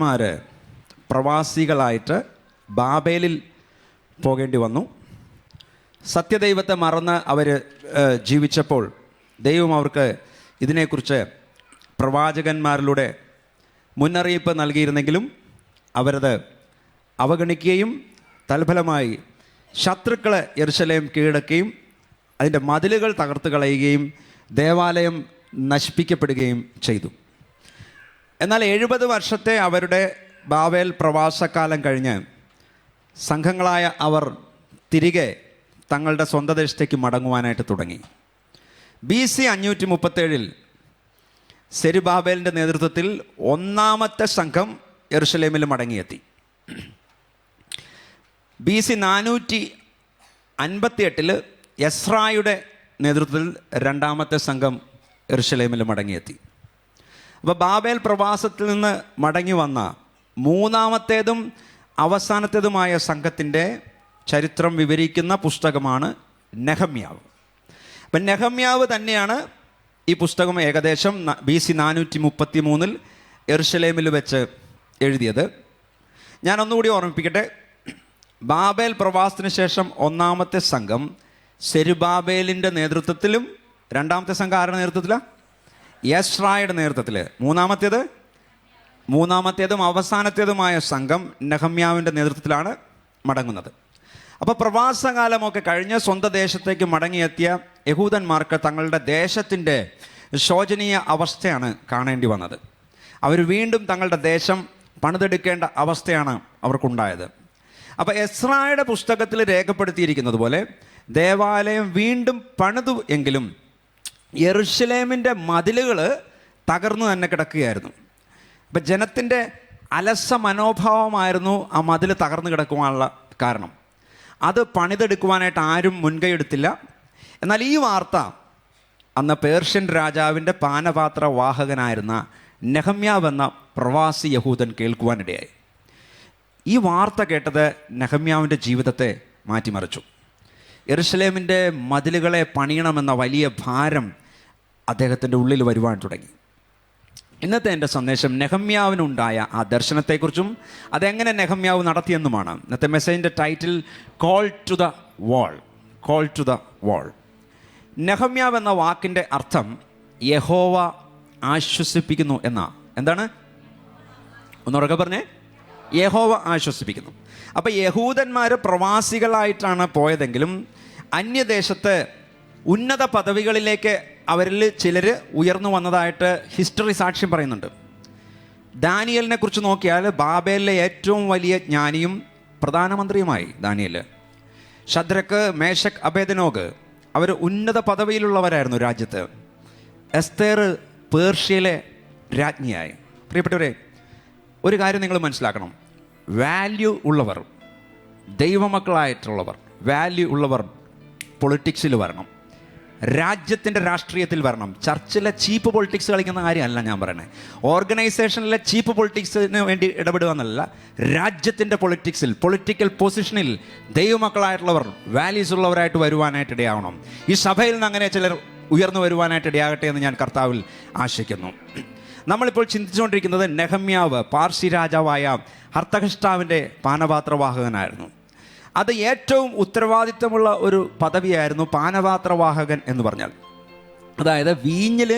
മാര് പ്രവാസികളായിട്ട് ബാബേലിൽ പോകേണ്ടി വന്നു. സത്യദൈവത്തെ മറന്ന് അവർ ജീവിച്ചപ്പോൾ ദൈവം അവർക്ക് ഇതിനെക്കുറിച്ച് പ്രവാചകന്മാരിലൂടെ മുന്നറിയിപ്പ് നൽകിയിരുന്നെങ്കിലും അവരത് അവഗണിക്കുകയും തൽഫലമായി ശത്രുക്കളെ യെരുശലേം കീഴടക്കുകയും അതിൻ്റെ മതിലുകൾ തകർത്ത് കളയുകയും ദേവാലയം നശിപ്പിക്കപ്പെടുകയും ചെയ്തു. എന്നാൽ 70 വർഷത്തെ അവരുടെ ബാബേൽ പ്രവാസകാലം കഴിഞ്ഞ് സംഘങ്ങളായ അവർ തിരികെ തങ്ങളുടെ സ്വന്തം ദേശത്തേക്ക് മടങ്ങുവാനായിട്ട് തുടങ്ങി. BC 537 സെരുബാബേലിൻ്റെ നേതൃത്വത്തിൽ ഒന്നാമത്തെ സംഘം യെരുശലേമിൽ മടങ്ങിയെത്തി. BC 458 എസ്രായുടെ നേതൃത്വത്തിൽ രണ്ടാമത്തെ സംഘം യെരുശലേമിൽ മടങ്ങിയെത്തി. അപ്പോൾ ബാബേൽ പ്രവാസത്തിൽ നിന്ന് മടങ്ങി വന്ന മൂന്നാമത്തേതും അവസാനത്തേതുമായ സംഘത്തിൻ്റെ ചരിത്രം വിവരിക്കുന്ന പുസ്തകമാണ് നെഹമ്യാവ്. അപ്പം നെഹമ്യാവ് തന്നെയാണ് ഈ പുസ്തകം ഏകദേശം BC 433 യെരുശലേമിൽ വെച്ച് എഴുതിയത്. ഞാനൊന്നുകൂടി ഓർമ്മിപ്പിക്കട്ടെ, ബാബേൽ പ്രവാസത്തിന് ശേഷം ഒന്നാമത്തെ സംഘം സെരുബാബേലിൻ്റെ നേതൃത്വത്തിലും രണ്ടാമത്തെ സംഘം ആരുടെ നേതൃത്വത്തിലാണ്? യെസ്രായുടെ നേതൃത്വത്തിൽ. മൂന്നാമത്തേതും അവസാനത്തേതുമായ സംഘം നെഹമ്യാവിൻ്റെ നേതൃത്വത്തിലാണ് മടങ്ങുന്നത്. അപ്പോൾ പ്രവാസകാലമൊക്കെ കഴിഞ്ഞ് സ്വന്തം ദേശത്തേക്ക് മടങ്ങിയെത്തിയ യഹൂദന്മാർക്ക് തങ്ങളുടെ ദേശത്തിൻ്റെ ശോചനീയ അവസ്ഥയാണ് കാണേണ്ടി വന്നത്. അവർ വീണ്ടും തങ്ങളുടെ ദേശം പണിതെടുക്കേണ്ട അവസ്ഥയാണ് അവർക്കുണ്ടായത്. അപ്പോൾ എസ്രായുടെ പുസ്തകത്തിൽ രേഖപ്പെടുത്തിയിരിക്കുന്നത് പോലെ ദേവാലയം വീണ്ടും പണിതു എങ്കിലും യെരുശലേമിൻ്റെ മതിലുകൾ തകർന്നു തന്നെ കിടക്കുകയായിരുന്നു. അപ്പം ജനത്തിൻ്റെ അലസ മനോഭാവമായിരുന്നു ആ മതിൽ തകർന്നു കിടക്കുവാനുള്ള കാരണം. അത് പണിതെടുക്കുവാനായിട്ട് ആരും മുൻകൈ എടുത്തില്ല. എന്നാൽ ഈ വാർത്ത അന്ന് പേർഷ്യൻ രാജാവിൻ്റെ പാനപാത്ര വാഹകനായിരുന്ന നെഹമ്യാവ് എന്ന പ്രവാസി യഹൂദൻ കേൾക്കുവാനിടയായി. ഈ വാർത്ത കേട്ടത് നെഹമ്യാവിൻ്റെ ജീവിതത്തെ മാറ്റിമറിച്ചു. യെരുശലേമിൻ്റെ മതിലുകളെ പണിയണമെന്ന വലിയ ഭാരം അദ്ദേഹത്തിൻ്റെ ഉള്ളിൽ വരുവാൻ തുടങ്ങി. ഇന്നത്തെ എൻ്റെ സന്ദേശം നെഹമ്യാവിനുണ്ടായ ആ ദർശനത്തെക്കുറിച്ചും അതെങ്ങനെ നെഹമ്യാവ് നടത്തിയെന്നുമാണ്. ഇന്നത്തെ മെസ്സേജിൻ്റെ title call to the wall. Call to the wall. നെഹമ്യാവ് എന്ന വാക്കിൻ്റെ അർത്ഥം യഹോവ ആശ്വസിപ്പിക്കുന്നു എന്നാ. എന്താണ്? ഒന്നുറക്കെ പറഞ്ഞേ. യഹോവ ആശ്വസിപ്പിക്കുന്നു. അപ്പോൾ യഹൂദന്മാർ പ്രവാസികളായിട്ടാണ് പോയതെങ്കിലും അന്യദേശത്ത് ഉന്നത പദവികളിലേക്ക് അവരിൽ ചിലർ ഉയർന്നു വന്നതായിട്ട് ഹിസ്റ്ററി സാക്ഷ്യം പറയുന്നുണ്ട്. ദാനിയേലിനെ കുറിച്ച് നോക്കിയാൽ ബാബേലിലെ ഏറ്റവും വലിയ ജ്ഞാനിയും പ്രധാനമന്ത്രിയുമായി ദാനിയേൽ. ശദ്രക്ക്, മേശക്, അബേദ്നേഗോ അവർ ഉന്നത പദവിയിലുള്ളവരായിരുന്നു രാജ്യത്ത്. എസ്തേർ പേർഷ്യയിലെ രാജ്ഞിയായി. പ്രിയപ്പെട്ടവരെ, ഒരു കാര്യം നിങ്ങൾ മനസ്സിലാക്കണം. വാല്യൂ ഉള്ളവർ, ദൈവമക്കളായിട്ടുള്ളവർ, വാല്യൂ ഉള്ളവർ പൊളിറ്റിക്സിൽ വരണം, രാജ്യത്തിൻ്റെ രാഷ്ട്രീയത്തിൽ വരണം. ചർച്ചിലെ ചീപ്പ് പൊളിറ്റിക്സ് കളിക്കുന്ന കാര്യമല്ല ഞാൻ പറയണേ. ഓർഗനൈസേഷനിലെ ചീപ്പ് പൊളിറ്റിക്സിന് വേണ്ടി ഇടപെടുക എന്നല്ല, രാജ്യത്തിൻ്റെ പൊളിറ്റിക്സിൽ, പൊളിറ്റിക്കൽ പൊസിഷനിൽ ദൈവമക്കളായിട്ടുള്ളവർ, വാല്യൂസ് ഉള്ളവരായിട്ട് വരുവാനായിട്ട് ഇടയാവണം. ഈ സഭയിൽ നിന്ന് അങ്ങനെ ചിലർ ഉയർന്നു വരുവാനായിട്ട് ഇടയാകട്ടെ എന്ന് ഞാൻ കർത്താവിൽ ആശിക്കുന്നു. നമ്മളിപ്പോൾ ചിന്തിച്ചുകൊണ്ടിരിക്കുന്നത് നെഹമ്യാവ് പാർസി രാജാവായ ഹർത്തഹഷ്ടാവിൻ്റെ പാനപാത്രവാഹകനായിരുന്നു. അത് ഏറ്റവും ഉത്തരവാദിത്തമുള്ള ഒരു പദവിയായിരുന്നു പാനപാത്രവാഹകൻ എന്ന് പറഞ്ഞാൽ. അതായത് വീഞ്ഞിൽ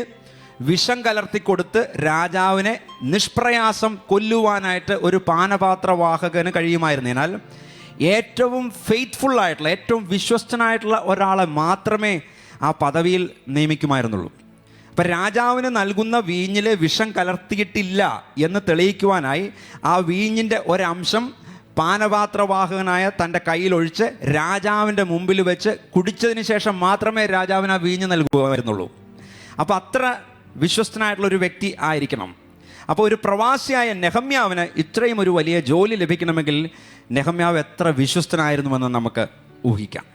വിഷം കലർത്തിക്കൊടുത്ത് രാജാവിനെ നിഷ്പ്രയാസം കൊല്ലുവാനായിട്ട് ഒരു പാനപാത്രവാഹകന് കഴിയുമായിരുന്നതിനാൽ ഏറ്റവും ഫെയ്ത്ത്ഫുള്ളായിട്ടുള്ള, ഏറ്റവും വിശ്വസ്തനായിട്ടുള്ള ഒരാളെ മാത്രമേ ആ പദവിയിൽ നിയമിക്കുമായിരുന്നുള്ളൂ. അപ്പം രാജാവിന് നൽകുന്ന വീഞ്ഞിൽ വിഷം കലർത്തിയിട്ടില്ല എന്ന് തെളിയിക്കുവാനായി ആ വീഞ്ഞിൻ്റെ ഒരംശം പാനപാത്രവാഹകനായ തൻ്റെ കയ്യിലൊഴിച്ച് രാജാവിൻ്റെ മുമ്പിൽ വെച്ച് കുടിച്ചതിന് ശേഷം മാത്രമേ രാജാവിന് ആ വീഞ്ഞ് നൽകുമായിരുന്നുള്ളൂ. അപ്പോൾ അത്ര വിശ്വസ്തനായിട്ടുള്ളൊരു വ്യക്തി ആയിരിക്കണം. അപ്പോൾ ഒരു പ്രവാസിയായ നെഹമ്യാവിന് ഇത്രയും ഒരു വലിയ ജോലി ലഭിക്കണമെങ്കിൽ നെഹമ്യാവ് എത്ര വിശ്വസ്തനായിരുന്നുവെന്ന് നമുക്ക് ഊഹിക്കാം.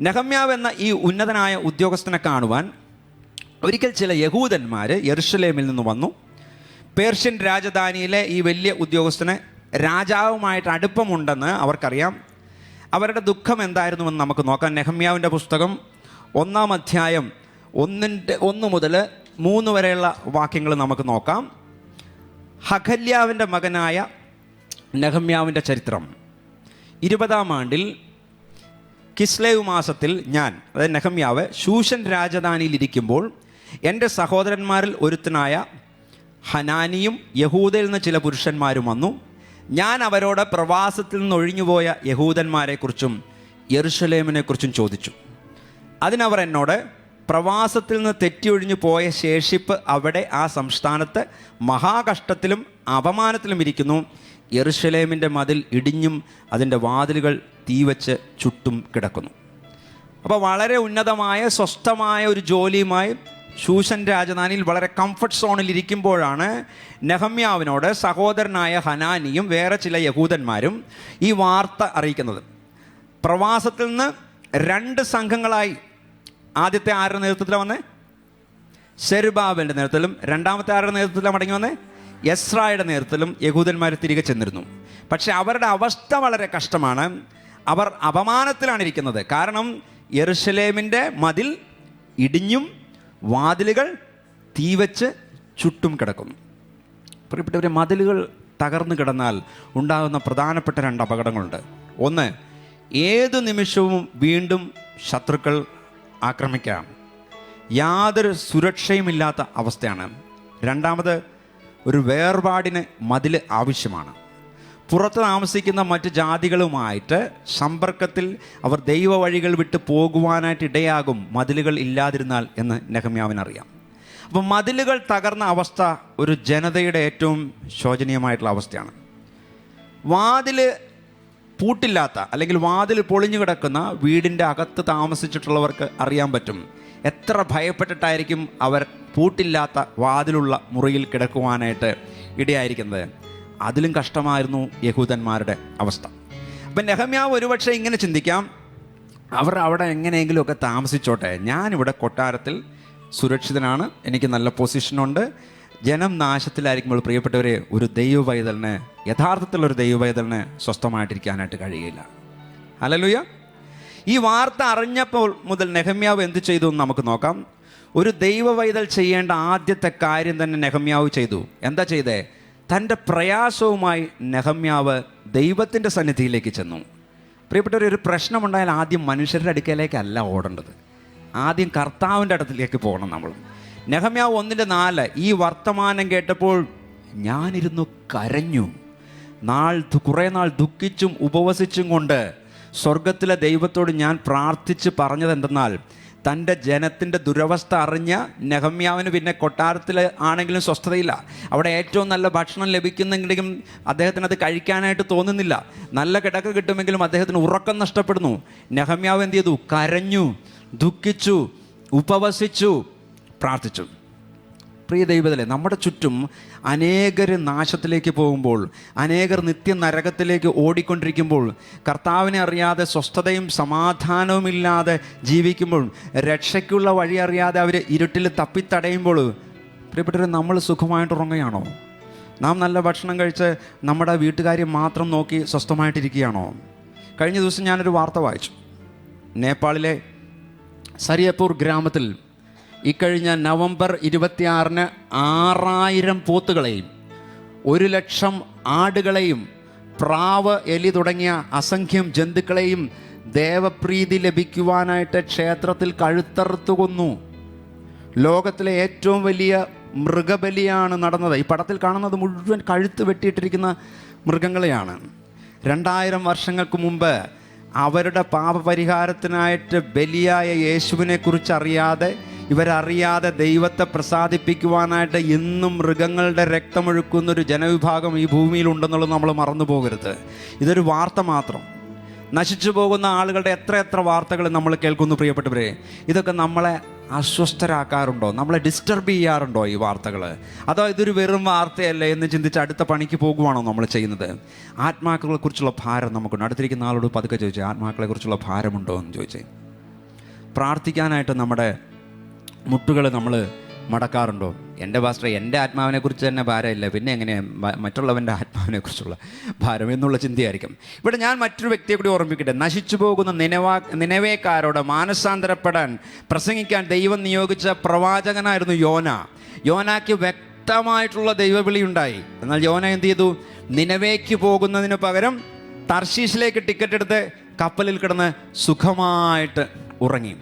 നെഹമ്യാവ് എന്ന ഈ ഉന്നതനായ ഉദ്യോഗസ്ഥനെ കാണുവാൻ ഒരിക്കൽ ചില യഹൂദന്മാർ യെരുശലേമിൽ നിന്ന് വന്നു. പേർഷ്യൻ രാജധാനിയിലെ ഈ വലിയ ഉദ്യോഗസ്ഥന് രാജാവുമായിട്ട് അടുപ്പമുണ്ടെന്ന് അവർക്കറിയാം. അവരുടെ ദുഃഖം എന്തായിരുന്നുവെന്ന് നമുക്ക് നോക്കാം. നെഹമ്യാവിൻ്റെ പുസ്തകം 1-ാം അധ്യായം 1 മുതൽ 3 വരെയുള്ള വാക്യങ്ങൾ നമുക്ക് നോക്കാം. ഹഖല്യാവിൻ്റെ മകനായ നെഹമ്യാവിൻ്റെ ചരിത്രം. 20-ാം ആണ്ടിൽ കിസ്ലേവ് മാസത്തിൽ ഞാൻ, അതായത് നെഹമ്യാവ്, ശൂഷൻ രാജധാനിയിലിരിക്കുമ്പോൾ എൻ്റെ സഹോദരന്മാരിൽ ഒരുത്തനായ ഹനാനിയും യഹൂദയിൽ നിന്ന് ചില പുരുഷന്മാരും വന്നു. ഞാൻ അവരോട് പ്രവാസത്തിൽ നിന്ന് ഒഴിഞ്ഞുപോയ യഹൂദന്മാരെക്കുറിച്ചും യെരുശലേമിനെക്കുറിച്ചും ചോദിച്ചു. അതിനവർ എന്നോട്, പ്രവാസത്തിൽ നിന്ന് തെറ്റിയൊഴിഞ്ഞു പോയ ശേഷിപ്പ് അവിടെ ആ സംസ്ഥാനത്ത് മഹാകഷ്ടത്തിലും അപമാനത്തിലും ഇരിക്കുന്നു. യെരുശലേമിൻ്റെ മതിൽ ഇടിഞ്ഞും അതിൻ്റെ വാതിലുകൾ തീവച്ച് ചുട്ടും കിടക്കുന്നു. അപ്പോൾ വളരെ ഉന്നതമായ സ്വസ്ഥമായ ഒരു ജോലിയുമായി ശൂഷൻ രാജധാനിയിൽ വളരെ കംഫർട്ട് സോണിൽ ഇരിക്കുമ്പോഴാണ് നെഹമ്യാവിനോട് സഹോദരനായ ഹനാനിയും വേറെ ചില യഹൂദന്മാരും ഈ വാർത്ത അറിയിക്കുന്നത്. പ്രവാസത്തിൽ നിന്ന് 2 സംഘങ്ങളായി, ആദ്യത്തെ ആരുടെ നേതൃത്വത്തിലാണ് വന്നേ? സെരുബാബേലിൻ്റെ നേതൃത്വത്തിലും. രണ്ടാമത്തെ ആരുടെ നേതൃത്വത്തിലാണ് മടങ്ങി വന്നേ? യെസ്രായുടെ നേതൃത്വത്തിലും യഹൂദന്മാർ തിരികെ ചെന്നിരുന്നു. പക്ഷേ അവരുടെ അവസ്ഥ വളരെ കഷ്ടമാണ്. അവർ അപമാനത്തിലാണ് ഇരിക്കുന്നത്. കാരണം യെരുശലേമിൻ്റെ മതിൽ ഇടിഞ്ഞും വാതിലുകൾ തീവച്ച് ചുട്ടും കിടക്കുന്നു. പ്രിയപ്പെട്ടവരെ, മതിലുകൾ തകർന്നു കിടന്നാൽ ഉണ്ടാകുന്ന പ്രധാനപ്പെട്ട 2 അപകടങ്ങളുണ്ട്. ഒന്ന്, ഏതു നിമിഷവും വീണ്ടും ശത്രുക്കൾ ആക്രമിക്കാം. യാതൊരു സുരക്ഷയുമില്ലാത്ത അവസ്ഥയാണ്. രണ്ടാമത്, ഒരു വേർപാടിന് മതിൽ ആവശ്യമാണ്. പുറത്ത് താമസിക്കുന്ന മറ്റ് ജാതികളുമായിട്ട് സമ്പർക്കത്തിൽ അവർ ദൈവ വഴികൾ വിട്ട് പോകുവാനായിട്ട് ഇടയാകും മതിലുകൾ ഇല്ലാതിരുന്നാൽ എന്ന് നെഹമ്യാവിനറിയാം. അപ്പോൾ മതിലുകൾ തകർന്ന അവസ്ഥ ഒരു ജനതയുടെ ഏറ്റവും ശോചനീയമായിട്ടുള്ള അവസ്ഥയാണ്. വാതിൽ പൂട്ടില്ലാത്ത, അല്ലെങ്കിൽ വാതിൽ പൊളിഞ്ഞു കിടക്കുന്ന വീടിൻ്റെ അകത്ത് താമസിച്ചിട്ടുള്ളവർക്ക് അറിയാൻ പറ്റും എത്ര ഭയപ്പെട്ടിട്ടായിരിക്കും അവർ പൂട്ടില്ലാത്ത വാതിലുള്ള മുറിയിൽ കിടക്കുവാനായിട്ട് ഇടയായിരിക്കുന്നത്. അതിലും കഷ്ടമായിരുന്നു യഹൂദന്മാരുടെ അവസ്ഥ. അപ്പം നെഹമ്യാവ് ഒരുപക്ഷെ ഇങ്ങനെ ചിന്തിക്കാം, അവർ അവിടെ എങ്ങനെയെങ്കിലുമൊക്കെ താമസിച്ചോട്ടെ, ഞാനിവിടെ കൊട്ടാരത്തിൽ സുരക്ഷിതനാണ്, എനിക്ക് നല്ല പൊസിഷനുണ്ട്. ജനം നാശത്തിലായിരിക്കുമ്പോൾ പ്രിയപ്പെട്ടവരെ, ഒരു ദൈവ പൈതലിന്, യഥാർത്ഥത്തിലൊരു ദൈവ പൈതലിന് സ്വസ്ഥമായിട്ടിരിക്കാനായിട്ട് കഴിയില്ല. ഹല്ലേലൂയ. ഈ വാർത്ത അറിഞ്ഞപ്പോൾ മുതൽ നെഹമ്യാവ് എന്ത് ചെയ്തു എന്ന് നമുക്ക് നോക്കാം. ഒരു ദൈവ പൈതൽ ചെയ്യേണ്ട ആദ്യത്തെ കാര്യം തന്നെ നെഹമ്യാവ് ചെയ്തു. എന്താ ചെയ്തേ? തൻ്റെ പ്രയാസവുമായി നെഹമ്യാവ് ദൈവത്തിൻ്റെ സന്നിധിയിലേക്ക് ചെന്നു. പ്രിയപ്പെട്ടവർ, ഒരു പ്രശ്നമുണ്ടായാൽ ആദ്യം മനുഷ്യരുടെ അടുക്കലേക്കല്ല ഓടേണ്ടത്, ആദ്യം കർത്താവിൻ്റെ അടുത്തിലേക്ക് പോകണം നമ്മൾ. നെഹമ്യാവ് 1:4 ഈ വർത്തമാനം കേട്ടപ്പോൾ ഞാനിരുന്നു കരഞ്ഞു. കുറേ നാൾ ദുഃഖിച്ചും ഉപവസിച്ചും കൊണ്ട് സ്വർഗത്തിലെ ദൈവത്തോട് ഞാൻ പ്രാർത്ഥിച്ച് പറഞ്ഞത് എന്തെന്നാൽ, തൻ്റെ ജനത്തിൻ്റെ ദുരവസ്ഥ അറിഞ്ഞ നെഹമ്യാവിന് പിന്നെ കൊട്ടാരത്തിൽ ആണെങ്കിലും സ്വസ്ഥതയില്ല. അവിടെ ഏറ്റവും നല്ല ഭക്ഷണം ലഭിക്കുന്നെങ്കിലും അദ്ദേഹത്തിന് അത് കഴിക്കാനായിട്ട് തോന്നുന്നില്ല. നല്ല കിടക്ക കിട്ടുമെങ്കിലും അദ്ദേഹത്തിന് ഉറക്കം നഷ്ടപ്പെടുന്നു. നെഹമ്യാവ് എന്ത് ചെയ്തു? കരഞ്ഞു, ദുഃഖിച്ചു, ഉപവസിച്ചു, പ്രാർത്ഥിച്ചു. പ്രിയ ദൈവത്തിലെ, നമ്മുടെ ചുറ്റും അനേകർ നാശത്തിലേക്ക് പോകുമ്പോൾ, അനേകർ നരകത്തിലേക്ക് ഓടിക്കൊണ്ടിരിക്കുമ്പോൾ, കർത്താവിനെ അറിയാതെ സ്വസ്ഥതയും സമാധാനവും ഇല്ലാതെ ജീവിക്കുമ്പോൾ, രക്ഷയ്ക്കുള്ള വഴി അറിയാതെ അവർ ഇരുട്ടിൽ തപ്പിത്തടയുമ്പോൾ, പ്രിയപ്പെട്ടവർ, നമ്മൾ സുഖമായിട്ട് ഉറങ്ങുകയാണോ? നാം നല്ല ഭക്ഷണം കഴിച്ച് നമ്മുടെ വീട്ടുകാര്യം മാത്രം നോക്കി സ്വസ്ഥമായിട്ടിരിക്കുകയാണോ? കഴിഞ്ഞ ദിവസം ഞാനൊരു വാർത്ത വായിച്ചു. നേപ്പാളിലെ സരിയപൂർ ഗ്രാമത്തിൽ ഇക്കഴിഞ്ഞ നവംബർ 26-ന് 6000 പോത്തുകളെയും 1,00,000 ആടുകളെയും പ്രാവ്, എലി തുടങ്ങിയ അസംഖ്യം ജന്തുക്കളെയും ദേവപ്രീതി ലഭിക്കുവാനായിട്ട് ക്ഷേത്രത്തിൽ കഴുത്തറുത്തു കൊന്നു. ലോകത്തിലെ ഏറ്റവും വലിയ മൃഗബലിയാണ് നടന്നത്. ഈ പടത്തിൽ കാണുന്നത് മുഴുവൻ കഴുത്ത് വെട്ടിയിട്ടിരിക്കുന്ന മൃഗങ്ങളെയാണ്. 2000 വർഷങ്ങൾക്ക് മുമ്പ് അവരുടെ പാപപരിഹാരത്തിനായിട്ട് ബലിയായ യേശുവിനെ കുറിച്ച് അറിയാതെ, ഇവരറിയാതെ ദൈവത്തെ പ്രസാദിപ്പിക്കുവാനായിട്ട് ഇന്നും മൃഗങ്ങളുടെ രക്തമൊഴുക്കുന്നൊരു ജനവിഭാഗം ഈ ഭൂമിയിലുണ്ടെന്നുള്ളത് നമ്മൾ മറന്നു പോകരുത്. ഇതൊരു വാർത്ത മാത്രം. നശിച്ചു പോകുന്ന ആളുകളുടെ എത്ര വാർത്തകൾ നമ്മൾ കേൾക്കുന്നു പ്രിയപ്പെട്ടവരെ. ഇതൊക്കെ നമ്മളെ അസ്വസ്ഥരാക്കാറുണ്ടോ? നമ്മളെ ഡിസ്റ്റർബ് ചെയ്യാറുണ്ടോ ഈ വാർത്തകൾ? അതോ ഇതൊരു വെറും വാർത്തയല്ലേ എന്ന് ചിന്തിച്ച് അടുത്ത പണിക്ക് പോകുവാണോ നമ്മൾ ചെയ്യുന്നത്? ആത്മാക്കളെക്കുറിച്ചുള്ള ഭാരം നമുക്കുണ്ട്. അടുത്തിരിക്കുന്ന ആളോട് പതുക്കെ ചോദിച്ചേ, ആത്മാക്കളെക്കുറിച്ചുള്ള ഭാരമുണ്ടോ എന്ന് ചോദിച്ചേ. പ്രാർത്ഥിക്കാനായിട്ട് നമ്മുടെ മുട്ടുകൾ നമ്മൾ മടക്കാറുണ്ടോ? എൻ്റെ പാസ്റ്റർ, എൻ്റെ ആത്മാവിനെക്കുറിച്ച് തന്നെ ഭാരമില്ല, പിന്നെ എങ്ങനെയാണ് മറ്റുള്ളവൻ്റെ ആത്മാവിനെക്കുറിച്ചുള്ള ഭാരം എന്നുള്ള ചിന്തയായിരിക്കും. ഇവിടെ ഞാൻ മറ്റൊരു വ്യക്തിയെ കൂടി ഓർമ്മിക്കട്ടെ. നശിച്ചു പോകുന്ന നിനവേക്കാരോട് മാനസാന്തരപ്പെടാൻ പ്രസംഗിക്കാൻ ദൈവം നിയോഗിച്ച പ്രവാചകനായിരുന്നു യോന. യോനാക്ക് ശക്തമായിട്ടുള്ള ദൈവവിളി ഉണ്ടായി. എന്നാൽ യോന എന്ത് ചെയ്തു? നിനവേക്ക് പോകുന്നതിന് പകരം തർശീഷിലേക്ക് ടിക്കറ്റ് എടുത്ത് കപ്പലിൽ കിടന്ന് സുഖമായിട്ട് ഉറങ്ങി.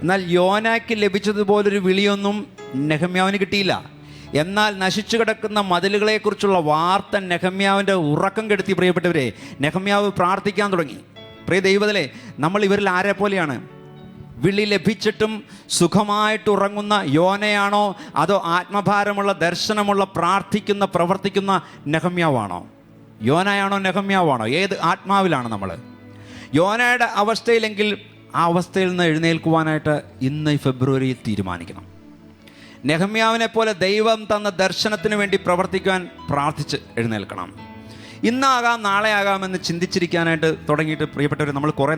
എന്നാൽ യോനായ്ക്ക് ലഭിച്ചതുപോലൊരു വിളിയൊന്നും നെഹമ്യാവിന് കിട്ടിയില്ല. എന്നാൽ നശിച്ചു കിടക്കുന്ന മതിലുകളെക്കുറിച്ചുള്ള വാർത്ത നെഹമ്യാവിൻ്റെ ഉറക്കം കെടുത്തി. പ്രിയപ്പെട്ടവരെ, നെഹമ്യാവ് പ്രാർത്ഥിക്കാൻ തുടങ്ങി. പ്രിയ ദൈവത്തിലെ, നമ്മൾ ഇവരിൽ ആരെ പോലെയാണ്? വിളി ലഭിച്ചിട്ടും സുഖമായിട്ട് ഉറങ്ങുന്ന യോനയാണോ, അതോ ആത്മഭാരമുള്ള, ദർശനമുള്ള, പ്രാർത്ഥിക്കുന്ന, പ്രവർത്തിക്കുന്ന നെഹമ്യാവാണോ? യോനയാണോ നെഹമ്യാവാണോ? ഏത് ആത്മാവിലാണ് നമ്മൾ? യോനയുടെ അവസ്ഥയിലെങ്കിൽ ആ അവസ്ഥയിൽ നിന്ന് എഴുന്നേൽക്കുവാനായിട്ട് ഇന്ന് ഫെബ്രുവരി തീരുമാനിക്കണം. നെഹമ്യാവിനെ പോലെ ദൈവം തന്ന ദർശനത്തിന് വേണ്ടി പ്രവർത്തിക്കാൻ പ്രാർത്ഥിച്ച് എഴുന്നേൽക്കണം. ഇന്നാകാം നാളെ ആകാമെന്ന് ചിന്തിച്ചിരിക്കാനായിട്ട് തുടങ്ങിയിട്ട് പ്രിയപ്പെട്ടവർ, നമ്മൾ കുറേ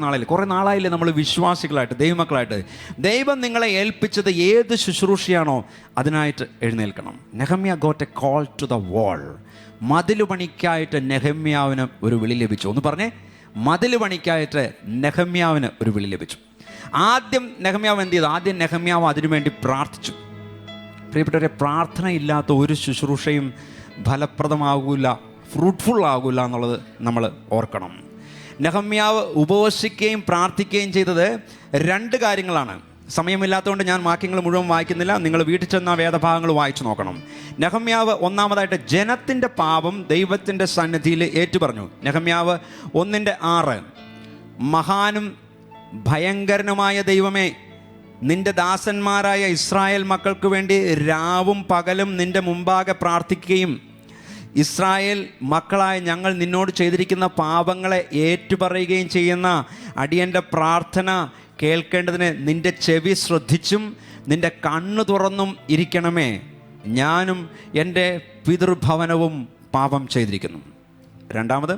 നാളായില്ലേ നമ്മൾ വിശ്വാസികളായിട്ട്, ദൈവമക്കളായിട്ട്. ദൈവം നിങ്ങളെ ഏൽപ്പിച്ചത് ഏത് ശുശ്രൂഷയാണോ അതിനായിട്ട് എഴുന്നേൽക്കണം. Nehemiah got a call to the wall. മതില് പണിക്കായിട്ട് നെഹമ്യാവിന് ഒരു വിളി ലഭിച്ചു. ഒന്ന് പറഞ്ഞേ, മതില് പണിക്കായിട്ട് നെഹമ്യാവിന് ഒരു വിളി ലഭിച്ചു. ആദ്യം നെഹമ്യാവ് എന്ത് ചെയ്തു? ആദ്യം നെഹമ്യാവ് അതിനുവേണ്ടി പ്രാർത്ഥിച്ചു. പ്രിയപ്പെട്ടവരെ, പ്രാർത്ഥന ഇല്ലാത്ത ഒരു ശുശ്രൂഷയും ഫലപ്രദമാകില്ല, ഫ്രൂട്ട്ഫുൾ ആകില്ല എന്നുള്ളത് നമ്മൾ ഓർക്കണം. നെഹമ്യാവ് ഉപവസിക്കുകയും പ്രാർത്ഥിക്കുകയും ചെയ്തത് 2 കാര്യങ്ങളാണ്. സമയമില്ലാത്തതുകൊണ്ട് ഞാൻ വാക്യങ്ങൾ മുഴുവൻ വായിക്കുന്നില്ല. നിങ്ങൾ വീട്ടിൽ ചെന്ന വേദഭാഗങ്ങൾ വായിച്ചു നോക്കണം. നെഹമ്യാവ് ഒന്നാമതായിട്ട് ജനത്തിൻ്റെ പാപം ദൈവത്തിൻ്റെ സന്നിധിയിൽ ഏറ്റുപറഞ്ഞു. നെഹമ്യാവ് 1:6, മഹാനും ഭയങ്കരനുമായ ദൈവമേ, നിന്റെ ദാസന്മാരായ ഇസ്രായേൽ മക്കൾക്ക് വേണ്ടി രാവും പകലും നിന്റെ മുമ്പാകെ പ്രാർത്ഥിക്കുകയും ഇസ്രായേൽ മക്കളായ ഞങ്ങൾ നിന്നോട് ചെയ്തിരിക്കുന്ന പാപങ്ങളെ ഏറ്റുപറയുകയും ചെയ്യുന്ന അടിയൻ്റെ പ്രാർത്ഥന കേൾക്കേണ്ടതിന് നിന്റെ ചെവി ശ്രദ്ധിച്ചും നിന്റെ കണ്ണു തുറന്നും ഇരിക്കണമേ. ഞാനും എൻ്റെ പിതൃഭവനവും പാപം ചെയ്തിരിക്കുന്നു. രണ്ടാമത്,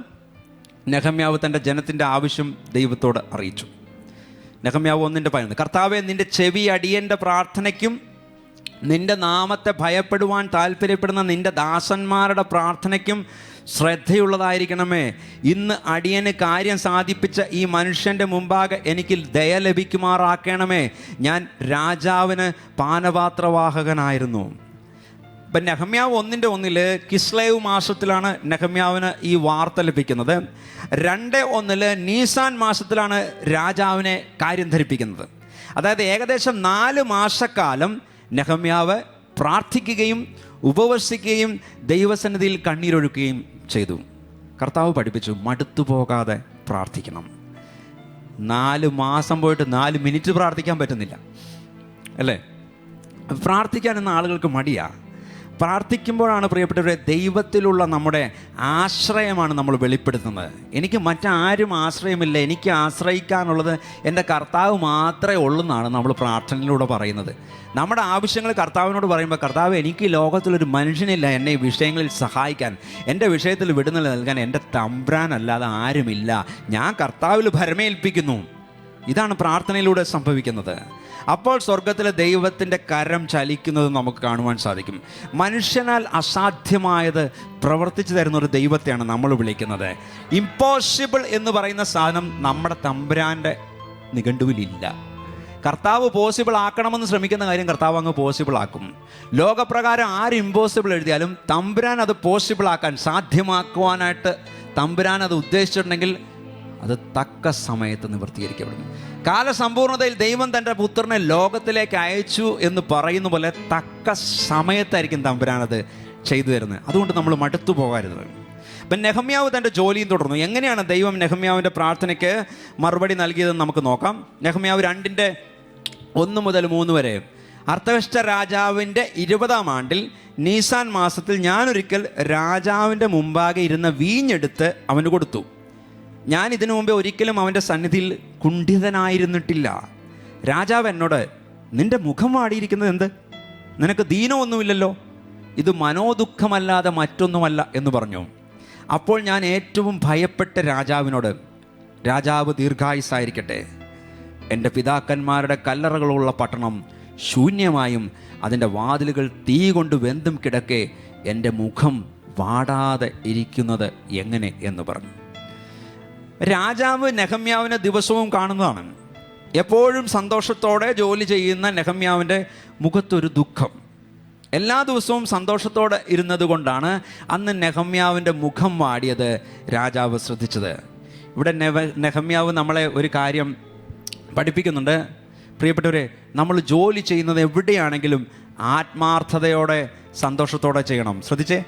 നെഹമ്യാവ് തൻ്റെ ജനത്തിൻ്റെ ആവശ്യം ദൈവത്തോട് അറിയിച്ചു. നെഹമ്യാവ് 1:11, കർത്താവേ, നിന്റെ ചെവി അടിയൻ്റെ പ്രാർത്ഥനയ്ക്കും നിന്റെ നാമത്തെ ഭയപ്പെടുവാൻ താല്പര്യപ്പെടുന്ന നിന്റെ ദാസന്മാരുടെ പ്രാർത്ഥനയ്ക്കും ശ്രദ്ധയുള്ളതായിരിക്കണമേ. ഇന്ന് അടിയന് കാര്യം സാധിപ്പിച്ച ഈ മനുഷ്യൻ്റെ മുമ്പാകെ എനിക്ക് ദയ ലഭിക്കുമാറാക്കണമേ. ഞാൻ രാജാവിന് പാനപാത്രവാഹകനായിരുന്നു. ഇപ്പം നെഹമ്യാവ് 1:1 കിസ്ലേവ് മാസത്തിലാണ് നെഹമ്യാവിന് ഈ വാർത്ത ലഭിക്കുന്നത്. 2:1 നീസാൻ മാസത്തിലാണ് രാജാവിനെ കാര്യം ധരിപ്പിക്കുന്നത്. അതായത് ഏകദേശം 4 മാസക്കാലം നെഹമ്യാവ് പ്രാർത്ഥിക്കുകയും ഉപവസിക്കുകയും ദൈവസന്നിധിയിൽ കണ്ണീരൊഴുക്കുകയും ചെയ്തു. കർത്താവ് പഠിപ്പിച്ചു, മടുത്തു പോകാതെ പ്രാർത്ഥിക്കണം. 4 മാസം പോയിട്ട് 4 മിനിറ്റ് പ്രാർത്ഥിക്കാൻ പറ്റുന്നില്ല അല്ലേ? പ്രാർത്ഥിക്കാൻ ഇന്ന് ആളുകൾക്ക് മടിയാണ്. പ്രാർത്ഥിക്കുമ്പോഴാണ് പ്രിയപ്പെട്ടവരെ ദൈവത്തിലുള്ള നമ്മുടെ ആശ്രയമാണ് നമ്മൾ വെളിപ്പെടുത്തുന്നത്. എനിക്ക് മറ്റാരും ആശ്രയമില്ല, എനിക്ക് ആശ്രയിക്കാനുള്ളത് എൻ്റെ കർത്താവ് മാത്രമേ ഉള്ളൂ എന്നാണ് നമ്മൾ പ്രാർത്ഥനയിലൂടെ പറയുന്നത്. നമ്മുടെ ആവശ്യങ്ങൾ കർത്താവിനോട് പറയുമ്പോൾ, കർത്താവ്, എനിക്ക് ലോകത്തിലൊരു മനുഷ്യനില്ല എന്നെ ഈ വിഷയങ്ങളിൽ സഹായിക്കാൻ, എൻ്റെ വിഷയത്തിൽ വിടുതൽ നൽകാൻ എൻ്റെ തമ്പ്രാനല്ലാതെ ആരുമില്ല, ഞാൻ കർത്താവിൽ ഭരമേൽപ്പിക്കുന്നു. ഇതാണ് പ്രാർത്ഥനയിലൂടെ സംഭവിക്കുന്നത്. അപ്പോൾ സ്വർഗത്തിലെ ദൈവത്തിൻ്റെ കരം ചലിക്കുന്നത് നമുക്ക് കാണുവാൻ സാധിക്കും. മനുഷ്യനാൽ അസാധ്യമായത് പ്രവർത്തിച്ചു തരുന്ന ഒരു ദൈവത്തെയാണ് നമ്മൾ വിളിക്കുന്നത്. ഇമ്പോസിബിൾ എന്ന് പറയുന്ന സാധനം നമ്മുടെ തമ്പുരാൻ്റെ നിഘണ്ടുവിലില്ല. കർത്താവ് പോസിബിൾ ആക്കണമെന്ന് ശ്രമിക്കുന്ന കാര്യം കർത്താവ് അങ്ങ് പോസിബിൾ ആക്കും. ലോകപ്രകാരം ആര് ഇമ്പോസിബിൾ എഴുതിയാലും തമ്പുരാൻ അത് പോസിബിൾ ആക്കാൻ, സാധ്യമാക്കുവാനായിട്ട് തമ്പുരാൻ അത് ഉദ്ദേശിച്ചിട്ടുണ്ടെങ്കിൽ അത് തക്ക സമയത്ത് നിവർത്തീകരിക്കപ്പെടുന്നു. കാലസമ്പൂർണതയിൽ ദൈവം തൻ്റെ പുത്രനെ ലോകത്തിലേക്ക് അയച്ചു എന്ന് പറയുന്ന പോലെ തക്ക സമയത്തായിരിക്കും തമ്പുരാനത് ചെയ്തു തരുന്നത്. അതുകൊണ്ട് നമ്മൾ മടുത്തു പോകരുത്. അപ്പം നെഹമ്യാവ് തൻ്റെ ജോലിയും തുടർന്നു. എങ്ങനെയാണ് ദൈവം നെഹമ്യാവിൻ്റെ പ്രാർത്ഥനയ്ക്ക് മറുപടി നൽകിയതെന്ന് നമുക്ക് നോക്കാം. നെഹമ്യാവ് 2:1-3 വരെ. അർത്തഹ്ശ രാജാവിൻ്റെ 20-ാം ആണ്ടിൽ നീസാൻ മാസത്തിൽ ഞാനൊരിക്കൽ രാജാവിൻ്റെ മുമ്പാകെ ഇരുന്ന വീഞ്ഞെടുത്ത് അവന് കൊടുത്തു. ഞാൻ ഇതിനു മുമ്പേ ഒരിക്കലും അവൻ്റെ സന്നിധിയിൽ കുണ്ഠിതനായിരുന്നിട്ടില്ല. രാജാവ് എന്നോട്, നിന്റെ മുഖം വാടിയിരിക്കുന്നത് എന്ത്? നിനക്ക് ദീനമൊന്നുമില്ലല്ലോ, ഇത് മനോദുഃഖമല്ലാതെ മറ്റൊന്നുമല്ല എന്ന് പറഞ്ഞു. അപ്പോൾ ഞാൻ ഏറ്റവും ഭയപ്പെട്ട രാജാവിനോട്, രാജാവ് ദീർഘായുസ്സായിരിക്കട്ടെ, എൻ്റെ പിതാക്കന്മാരുടെ കല്ലറകളുള്ള പട്ടണം ശൂന്യമായും അതിൻ്റെ വാതിലുകൾ തീ കൊണ്ട് വെന്തും കിടക്കെ എൻ്റെ മുഖം വാടാതെ ഇരിക്കുന്നത് എങ്ങനെ എന്ന് പറഞ്ഞു. രാജാവ് നെഹമ്യാവിനെ ദിവസവും കാണുന്നതാണ്. എപ്പോഴും സന്തോഷത്തോടെ ജോലി ചെയ്യുന്ന നെഹമ്യാവിൻ്റെ മുഖത്തൊരു ദുഃഖം. എല്ലാ ദിവസവും സന്തോഷത്തോടെ ഇരുന്നത് കൊണ്ടാണ് അന്ന് നെഹമ്യാവിൻ്റെ മുഖം വാടിയത് രാജാവ് ശ്രദ്ധിച്ചത്. ഇവിടെ നെഹമ്യാവ് നമ്മളെ ഒരു കാര്യം പഠിപ്പിക്കുന്നുണ്ട്. പ്രിയപ്പെട്ടവരെ, നമ്മൾ ജോലി ചെയ്യുന്നത് എവിടെയാണെങ്കിലും ആത്മാർത്ഥതയോടെ സന്തോഷത്തോടെ ചെയ്യണം. ശ്രദ്ധിച്ചേ,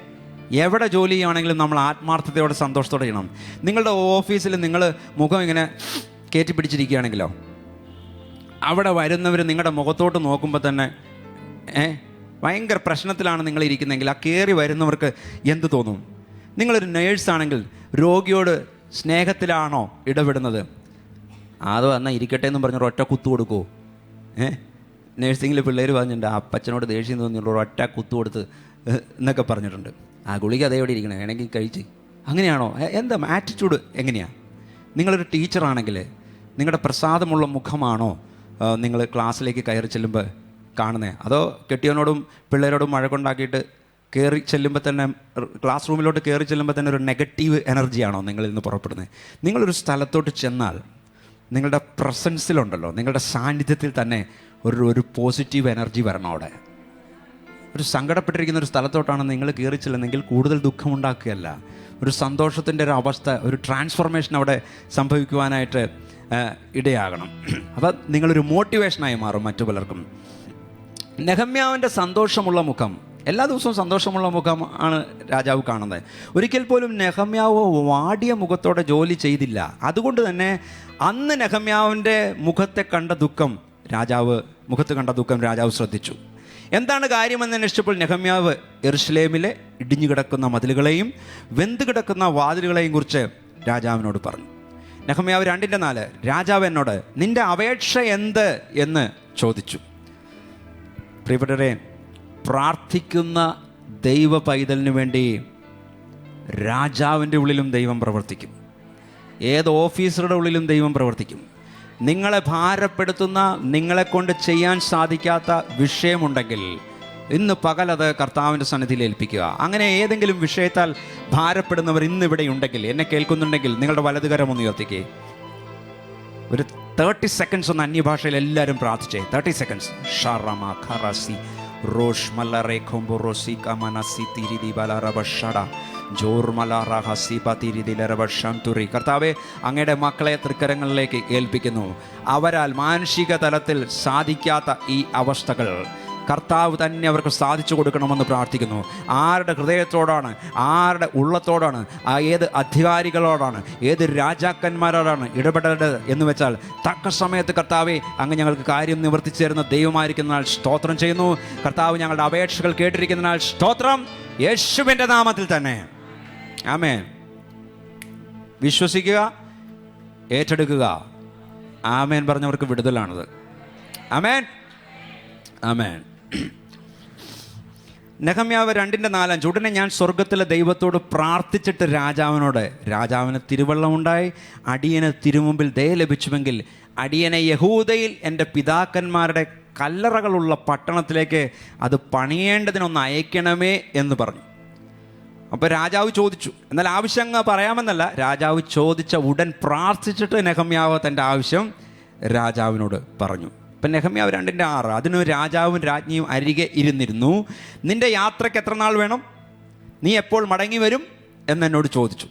എവിടെ ജോലി ചെയ്യുകയാണെങ്കിലും നമ്മൾ ആത്മാർത്ഥതയോടെ സന്തോഷത്തോടെ ചെയ്യണം. നിങ്ങളുടെ ഓഫീസിൽ നിങ്ങൾ മുഖം ഇങ്ങനെ കയറ്റി പിടിച്ചിരിക്കുകയാണെങ്കിലോ, അവിടെ വരുന്നവർ നിങ്ങളുടെ മുഖത്തോട്ട് നോക്കുമ്പോൾ തന്നെ ഭയങ്കര പ്രശ്നത്തിലാണ് നിങ്ങൾ ഇരിക്കുന്നതെങ്കിൽ ആ കയറി വരുന്നവർക്ക് എന്ത് തോന്നും? നിങ്ങളൊരു നേഴ്സാണെങ്കിൽ രോഗിയോട് സ്നേഹത്തിലാണോ ഇടപെടുന്നത്? അതോ എന്നാൽ ഇരിക്കട്ടെ എന്ന് പറഞ്ഞൊരു ഒറ്റ കുത്തു കൊടുക്കുമോ? നേഴ്സിങ്ങിൽ പിള്ളേർ പറഞ്ഞിട്ടുണ്ട്, അപ്പച്ചനോട് ദേഷ്യം തോന്നിയുള്ള ഒറ്റ കുത്തു കൊടുത്ത് എന്നൊക്കെ പറഞ്ഞിട്ടുണ്ട്. ആ ഗുളിക അതേവിടെ ഇരിക്കണേ, വേണമെങ്കിൽ കഴിച്ച്. അങ്ങനെയാണോ? എന്താ ആറ്റിറ്റ്യൂഡ് എങ്ങനെയാണ്? നിങ്ങളൊരു ടീച്ചറാണെങ്കിൽ നിങ്ങളുടെ പ്രസാദമുള്ള മുഖമാണോ നിങ്ങൾ ക്ലാസ്സിലേക്ക് കയറി ചെല്ലുമ്പോൾ കാണുന്നത്? അതോ കെട്ടിയവനോടും പിള്ളേരോടും മഴകൊണ്ടാക്കിയിട്ട് കയറി ചെല്ലുമ്പോൾ തന്നെ, ക്ലാസ് റൂമിലോട്ട് കയറി ചെല്ലുമ്പോൾ തന്നെ ഒരു നെഗറ്റീവ് എനർജിയാണോ നിങ്ങളിൽ നിന്ന് പുറപ്പെടുന്നത്? നിങ്ങളൊരു സ്ഥലത്തോട്ട് ചെന്നാൽ നിങ്ങളുടെ പ്രസൻസിലുണ്ടല്ലോ, നിങ്ങളുടെ സാന്നിധ്യത്തിൽ തന്നെ ഒരു പോസിറ്റീവ് എനർജി വരണം. അവിടെ ഒരു സങ്കടപ്പെട്ടിരിക്കുന്ന ഒരു സ്ഥലത്തോട്ടാണ് നിങ്ങൾ കയറി ചെല്ലുന്നെങ്കിൽ കൂടുതൽ ദുഃഖമുണ്ടാക്കുകയല്ല, ഒരു സന്തോഷത്തിൻ്റെ ഒരു അവസ്ഥ, ഒരു ട്രാൻസ്ഫോർമേഷൻ അവിടെ സംഭവിക്കുവാനായിട്ട് ഇടയാകണം. അപ്പം നിങ്ങളൊരു മോട്ടിവേഷനായി മാറും മറ്റു പലർക്കും. നെഹമ്യാവിൻ്റെ സന്തോഷമുള്ള മുഖം, എല്ലാ ദിവസവും സന്തോഷമുള്ള മുഖം ആണ് രാജാവ് കാണുന്നത്. ഒരിക്കൽ പോലും നെഹമ്യാവ് വാടിയ മുഖത്തോടെ ജോലി ചെയ്തില്ല. അതുകൊണ്ട് തന്നെ അന്ന് നെഹമ്യാവിൻ്റെ മുഖത്ത് കണ്ട ദുഃഖം രാജാവ് ശ്രദ്ധിച്ചു. എന്താണ് കാര്യമെന്ന് അന്വേഷിച്ചപ്പോൾ നെഹമ്യാവ് യെരുശലേമിലെ ഇടിഞ്ഞു കിടക്കുന്ന മതിലുകളെയും വെന്ത് കിടക്കുന്ന വാതിലുകളെയും കുറിച്ച് രാജാവിനോട് പറഞ്ഞു. നെഹമ്യാവ് 2:4, രാജാവ് എന്നോട് നിന്റെ അപേക്ഷ എന്ത് എന്ന് ചോദിച്ചു. പ്രിയപ്പെട്ടവരെ, പ്രാർത്ഥിക്കുന്ന ദൈവ പൈതലിന് വേണ്ടി രാജാവിൻ്റെ ഉള്ളിലും ദൈവം പ്രവർത്തിക്കും. ഏത് ഓഫീസറുടെ ഉള്ളിലും ദൈവം പ്രവർത്തിക്കും. നിങ്ങളെ ഭാരപ്പെടുത്തുന്ന, നിങ്ങളെക്കൊണ്ട് ചെയ്യാൻ സാധിക്കാത്ത വിഷയമുണ്ടെങ്കിൽ ഇന്ന് പകലത് കർത്താവിൻ്റെ സന്നിധിയിൽ ഏൽപ്പിക്കുക. അങ്ങനെ ഏതെങ്കിലും വിഷയത്താൽ ഭാരപ്പെടുന്നവർ ഇന്നിവിടെ ഉണ്ടെങ്കിൽ, എന്നെ കേൾക്കുന്നുണ്ടെങ്കിൽ നിങ്ങളുടെ വലതുകരം ഒന്ന് ഉയർത്തിക്കേ. ഒരു 30 സെക്കൻഡ്സ് ഒന്ന് അന്യഭാഷയിൽ എല്ലാവരും പ്രാർത്ഥിച്ചേ. 30 സെക്കൻഡ്സ്. റോഷ് മലറെ കൊമ്പൊറോസി കമനസി തിരിതി ബലറബഷട കർത്താവെ, അങ്ങയുടെ മക്കളെ തൃക്കരങ്ങളിലേക്ക് ഏൽപ്പിക്കുന്നു. അവരാൽ മാനുഷിക തലത്തിൽ സാധിക്കാത്ത ഈ അവസ്ഥകൾ കർത്താവ് തന്നെ അവർക്ക് സാധിച്ചു കൊടുക്കണമെന്ന് പ്രാർത്ഥിക്കുന്നു. ആരുടെ ഹൃദയത്തോടാണ്, ആരുടെ ഉള്ളത്തോടാണ്, ഏത് അധികാരികളോടാണ്, ഏത് രാജാക്കന്മാരോടാണ് ഇടപെടേണ്ടത് എന്ന് വെച്ചാൽ തക്ക സമയത്ത് കർത്താവെ, അങ്ങ് ഞങ്ങൾക്ക് കാര്യം നിവർത്തിച്ചു തരുന്ന ദൈവമായിരിക്കുന്നതിനാൽ സ്തോത്രം ചെയ്യുന്നു. കർത്താവ് ഞങ്ങളുടെ അപേക്ഷകൾ കേട്ടിരിക്കുന്നതിനാൽ സ്തോത്രം, യേശുവിൻ്റെ നാമത്തിൽ തന്നെ. ആമേൻ. വിശ്വസിക്കുക, ഏറ്റെടുക്കുക. ആമേൻ പറഞ്ഞവർക്ക് വിടുതലാണത്. ആമേൻ, ആമേൻ. നെഹമ്യാവ് 2:4, ഉടനെ ഞാൻ സ്വർഗത്തിലെ ദൈവത്തോട് പ്രാർത്ഥിച്ചിട്ട് രാജാവിന് തിരുവള്ളമുണ്ടായി. അടിയന് തിരുമുമ്പിൽ ദയ ലഭിച്ചുവെങ്കിൽ അടിയനെ യഹൂദയിൽ എൻ്റെ പിതാക്കന്മാരുടെ കല്ലറകളുള്ള പട്ടണത്തിലേക്ക് അത് പണിയേണ്ടതിനൊന്ന് അയക്കണമേ എന്ന് പറഞ്ഞു. അപ്പോൾ രാജാവ് ചോദിച്ചു. എന്നാൽ ആവശ്യം പറയാമെന്നല്ല, രാജാവ് ചോദിച്ച ഉടൻ പ്രാർത്ഥിച്ചിട്ട് നെഹമ്യാവ് തൻ്റെ ആവശ്യം രാജാവിനോട് പറഞ്ഞു. ഇപ്പം നെഹമ്യാവ് 2:6, അതിന് രാജാവും രാജ്ഞിയും അരികെ ഇരുന്നിരുന്നു. നിന്റെ യാത്രയ്ക്ക് എത്ര നാൾ വേണം? നീ എപ്പോൾ മടങ്ങി വരും എന്നെന്നോട് ചോദിച്ചു.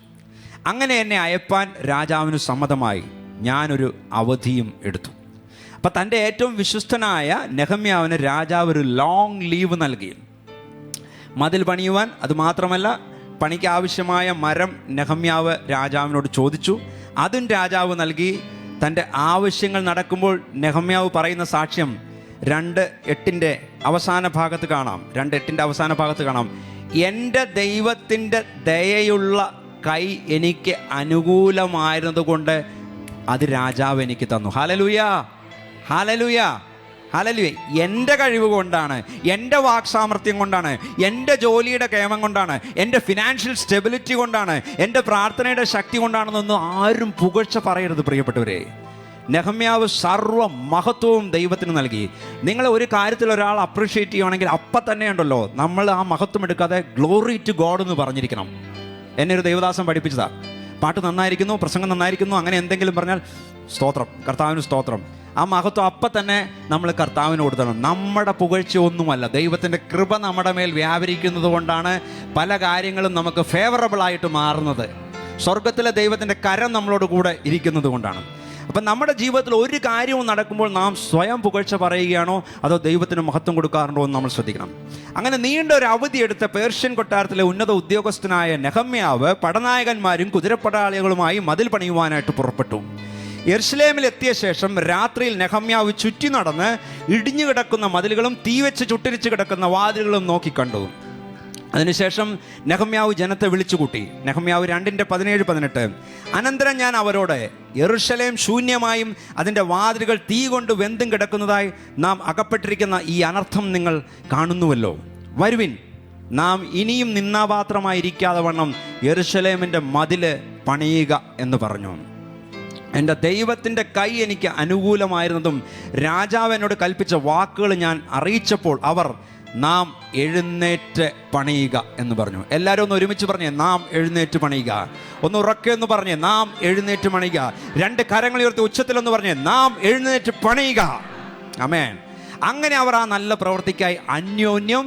അങ്ങനെ എന്നെ അയപ്പാൻ രാജാവിന് സമ്മതമായി. ഞാനൊരു അവധിയും എടുത്തു. അപ്പം തൻ്റെ ഏറ്റവും വിശ്വസ്തനായ നെഹമ്യാവിന് രാജാവ് ഒരു ലോങ് ലീവ് നൽകി. മതിൽ പണിയുവാൻ, അതുമാത്രമല്ല പണിക്ക് ആവശ്യമായ മരം നെഹമ്യാവ് രാജാവിനോട് ചോദിച്ചു. അതും രാജാവ് നൽകി. തൻ്റെ ആവശ്യങ്ങൾ നടക്കുമ്പോൾ നെഹമ്യാവ് പറയുന്ന സാക്ഷ്യം 2:8 അവസാന ഭാഗത്ത് കാണാം. എൻ്റെ ദൈവത്തിൻ്റെ ദയയുള്ള കൈ എനിക്ക് അനുകൂലമായിരുന്നതുകൊണ്ട് അത് രാജാവ് എനിക്ക് തന്നു. Hallelujah, hallelujah, hallelujah. എൻ്റെ കഴിവ് കൊണ്ടാണ്, എൻ്റെ വാക്സാമർത്ഥ്യം കൊണ്ടാണ്, എൻ്റെ ജോലിയുടെ ക്ഷേമം കൊണ്ടാണ്, എൻ്റെ ഫിനാൻഷ്യൽ സ്റ്റെബിലിറ്റി കൊണ്ടാണ്, എൻ്റെ പ്രാർത്ഥനയുടെ ശക്തി കൊണ്ടാണെന്നൊന്നും ആരും പുകഴ്ച പറയരുത് പ്രിയപ്പെട്ടവരെ. നെഹമ്യാവ് സർവ്വ മഹത്വവും ദൈവത്തിന് നൽകി. നിങ്ങൾ ഒരു കാര്യത്തിൽ ഒരാൾ അപ്രിഷ്യേറ്റ് ചെയ്യുകയാണെങ്കിൽ അപ്പം തന്നെ ഉണ്ടല്ലോ, നമ്മൾ ആ മഹത്വം എടുക്കാതെ ഗ്ലോറി ടു ഗോഡ് എന്ന് പറഞ്ഞിരിക്കണം. എന്നെ ഒരു ദൈവദാസൻ പഠിപ്പിച്ചതാ. പാട്ട് നന്നായിരിക്കുന്നു, പ്രസംഗം നന്നായിരിക്കുന്നു, അങ്ങനെ എന്തെങ്കിലും പറഞ്ഞാൽ സ്തോത്രം, കർത്താവിന് സ്തോത്രം. ആ മഹത്വം അപ്പം തന്നെ നമ്മൾ കർത്താവിന് കൊടുക്കണം. നമ്മുടെ പുകഴ്ച ഒന്നുമല്ല, ദൈവത്തിൻ്റെ കൃപ നമ്മുടെ മേൽ വ്യാപരിക്കുന്നത് കൊണ്ടാണ് പല കാര്യങ്ങളും നമുക്ക് ഫേവറബിളായിട്ട് മാറുന്നത്. സ്വർഗത്തിലെ ദൈവത്തിൻ്റെ കരം നമ്മളോട് കൂടെ ഇരിക്കുന്നത് കൊണ്ടാണ്. അപ്പം നമ്മുടെ ജീവിതത്തിൽ ഒരു കാര്യവും നടക്കുമ്പോൾ നാം സ്വയം പുകഴ്ച പറയുകയാണോ അതോ ദൈവത്തിന് മഹത്വം കൊടുക്കാറുണ്ടോ എന്ന് നമ്മൾ ശ്രദ്ധിക്കണം. അങ്ങനെ നീണ്ട ഒരു അവധി എടുത്ത പേർഷ്യൻ കൊട്ടാരത്തിലെ ഉന്നത ഉദ്യോഗസ്ഥനായ നെഹമ്യാവ് പടനായകന്മാരും കുതിരപ്പടാളികളുമായി മതിൽ പണിയുവാനായിട്ട് പുറപ്പെട്ടു. യെരുശലേമിൽ എത്തിയ ശേഷം രാത്രിയിൽ നെഹമ്യാവ് ചുറ്റി നടന്ന് ഇടിഞ്ഞു കിടക്കുന്ന മതിലുകളും തീവെച്ച് ചുട്ടരിച്ച് കിടക്കുന്ന വാതിലുകളും നോക്കിക്കണ്ടു. അതിനുശേഷം നെഹമ്യാവ് ജനത്തെ വിളിച്ചുകൂട്ടി. നെഹമ്യാവ് 2:17-18. അനന്തരം ഞാൻ അവരോട്, യെരുശലേം ശൂന്യമായും അതിൻ്റെ വാതിലുകൾ തീ കൊണ്ട് വെന്തും കിടക്കുന്നതായി നാം അകപ്പെട്ടിരിക്കുന്ന ഈ അനർത്ഥം നിങ്ങൾ കാണുന്നുവല്ലോ. വരുവിൻ, നാം ഇനിയും നിന്നാപാത്രമായിരിക്കാതെ വണ്ണം യെരുശലേമിൻ്റെ മതില് പണിയുക എന്ന് പറഞ്ഞു. എൻ്റെ ദൈവത്തിൻ്റെ കൈ എനിക്ക് അനുകൂലമായിരുന്നതും രാജാവ് എന്നോട് കൽപ്പിച്ച വാക്കുകൾ ഞാൻ അറിയിച്ചപ്പോൾ അവർ നാം എഴുന്നേറ്റ് പണിയുക എന്ന് പറഞ്ഞു. എല്ലാവരും ഒന്ന് ഒരുമിച്ച് പറഞ്ഞേ, നാം എഴുന്നേറ്റ് പണിയുക. ഒന്ന് ഉറക്കെ ഒന്ന് പറഞ്ഞേ, നാം എഴുന്നേറ്റ് പണിയുക. 2 കരങ്ങൾ ഉയർത്തി ഉച്ചത്തിലൊന്ന് പറഞ്ഞേ, നാം എഴുന്നേറ്റ് പണിയുക. ആമേൻ. അങ്ങനെ അവർ ആ നല്ല പ്രവൃത്തിക്കായി അന്യോന്യം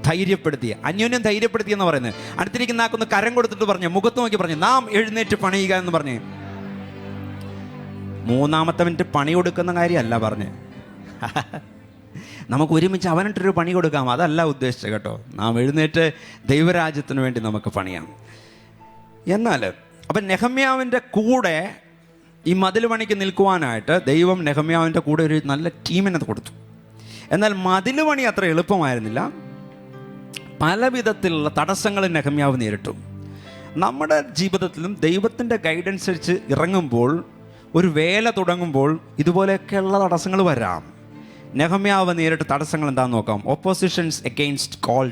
ധൈര്യപ്പെടുത്തി എന്ന് പറയുന്നത്. അടുത്തിരിക്കുന്ന ആക്കൊന്ന് കരം കൊടുത്തിട്ട് പറഞ്ഞേ, മുഖത്ത് നോക്കി പറഞ്ഞേ, നാം എഴുന്നേറ്റ് പണിയുക എന്ന് പറഞ്ഞേ. 3-ാമത്തെ മിനിറ്റ് പണി കൊടുക്കുന്ന കാര്യമല്ല പറഞ്ഞ്, നമുക്ക് ഒരുമിച്ച് അവനിട്ടൊരു പണി കൊടുക്കാം, അതല്ല ഉദ്ദേശിച്ചത് കേട്ടോ. നാം എഴുന്നേറ്റ് ദൈവരാജ്യത്തിന് വേണ്ടി നമുക്ക് പണിയാം. എന്നാൽ അപ്പം നെഹമ്യാവിൻ്റെ കൂടെ ഈ മതിൽ പണിക്ക് നിൽക്കുവാനായിട്ട് ദൈവം നെഹമ്യാവിൻ്റെ കൂടെ ഒരു നല്ല ടീമിനെ കൊടുത്തു. എന്നാൽ മതിൽ പണി അത്ര എളുപ്പമായിരുന്നില്ല. പല വിധത്തിലുള്ള തടസ്സങ്ങൾ നെഹമ്യാവ് നേരിട്ടു. നമ്മുടെ ജീവിതത്തിലും ദൈവത്തിൻ്റെ ഗൈഡൻസ് വെച്ച് ഇറങ്ങുമ്പോൾ, ഒരു വേല തുടങ്ങുമ്പോൾ ഇതുപോലെയൊക്കെയുള്ള തടസ്സങ്ങൾ വരാം. നെഹമ്യാവ് നേരിട്ട തടസ്സങ്ങൾ എന്താണെന്ന് നോക്കാം. Oppositions against call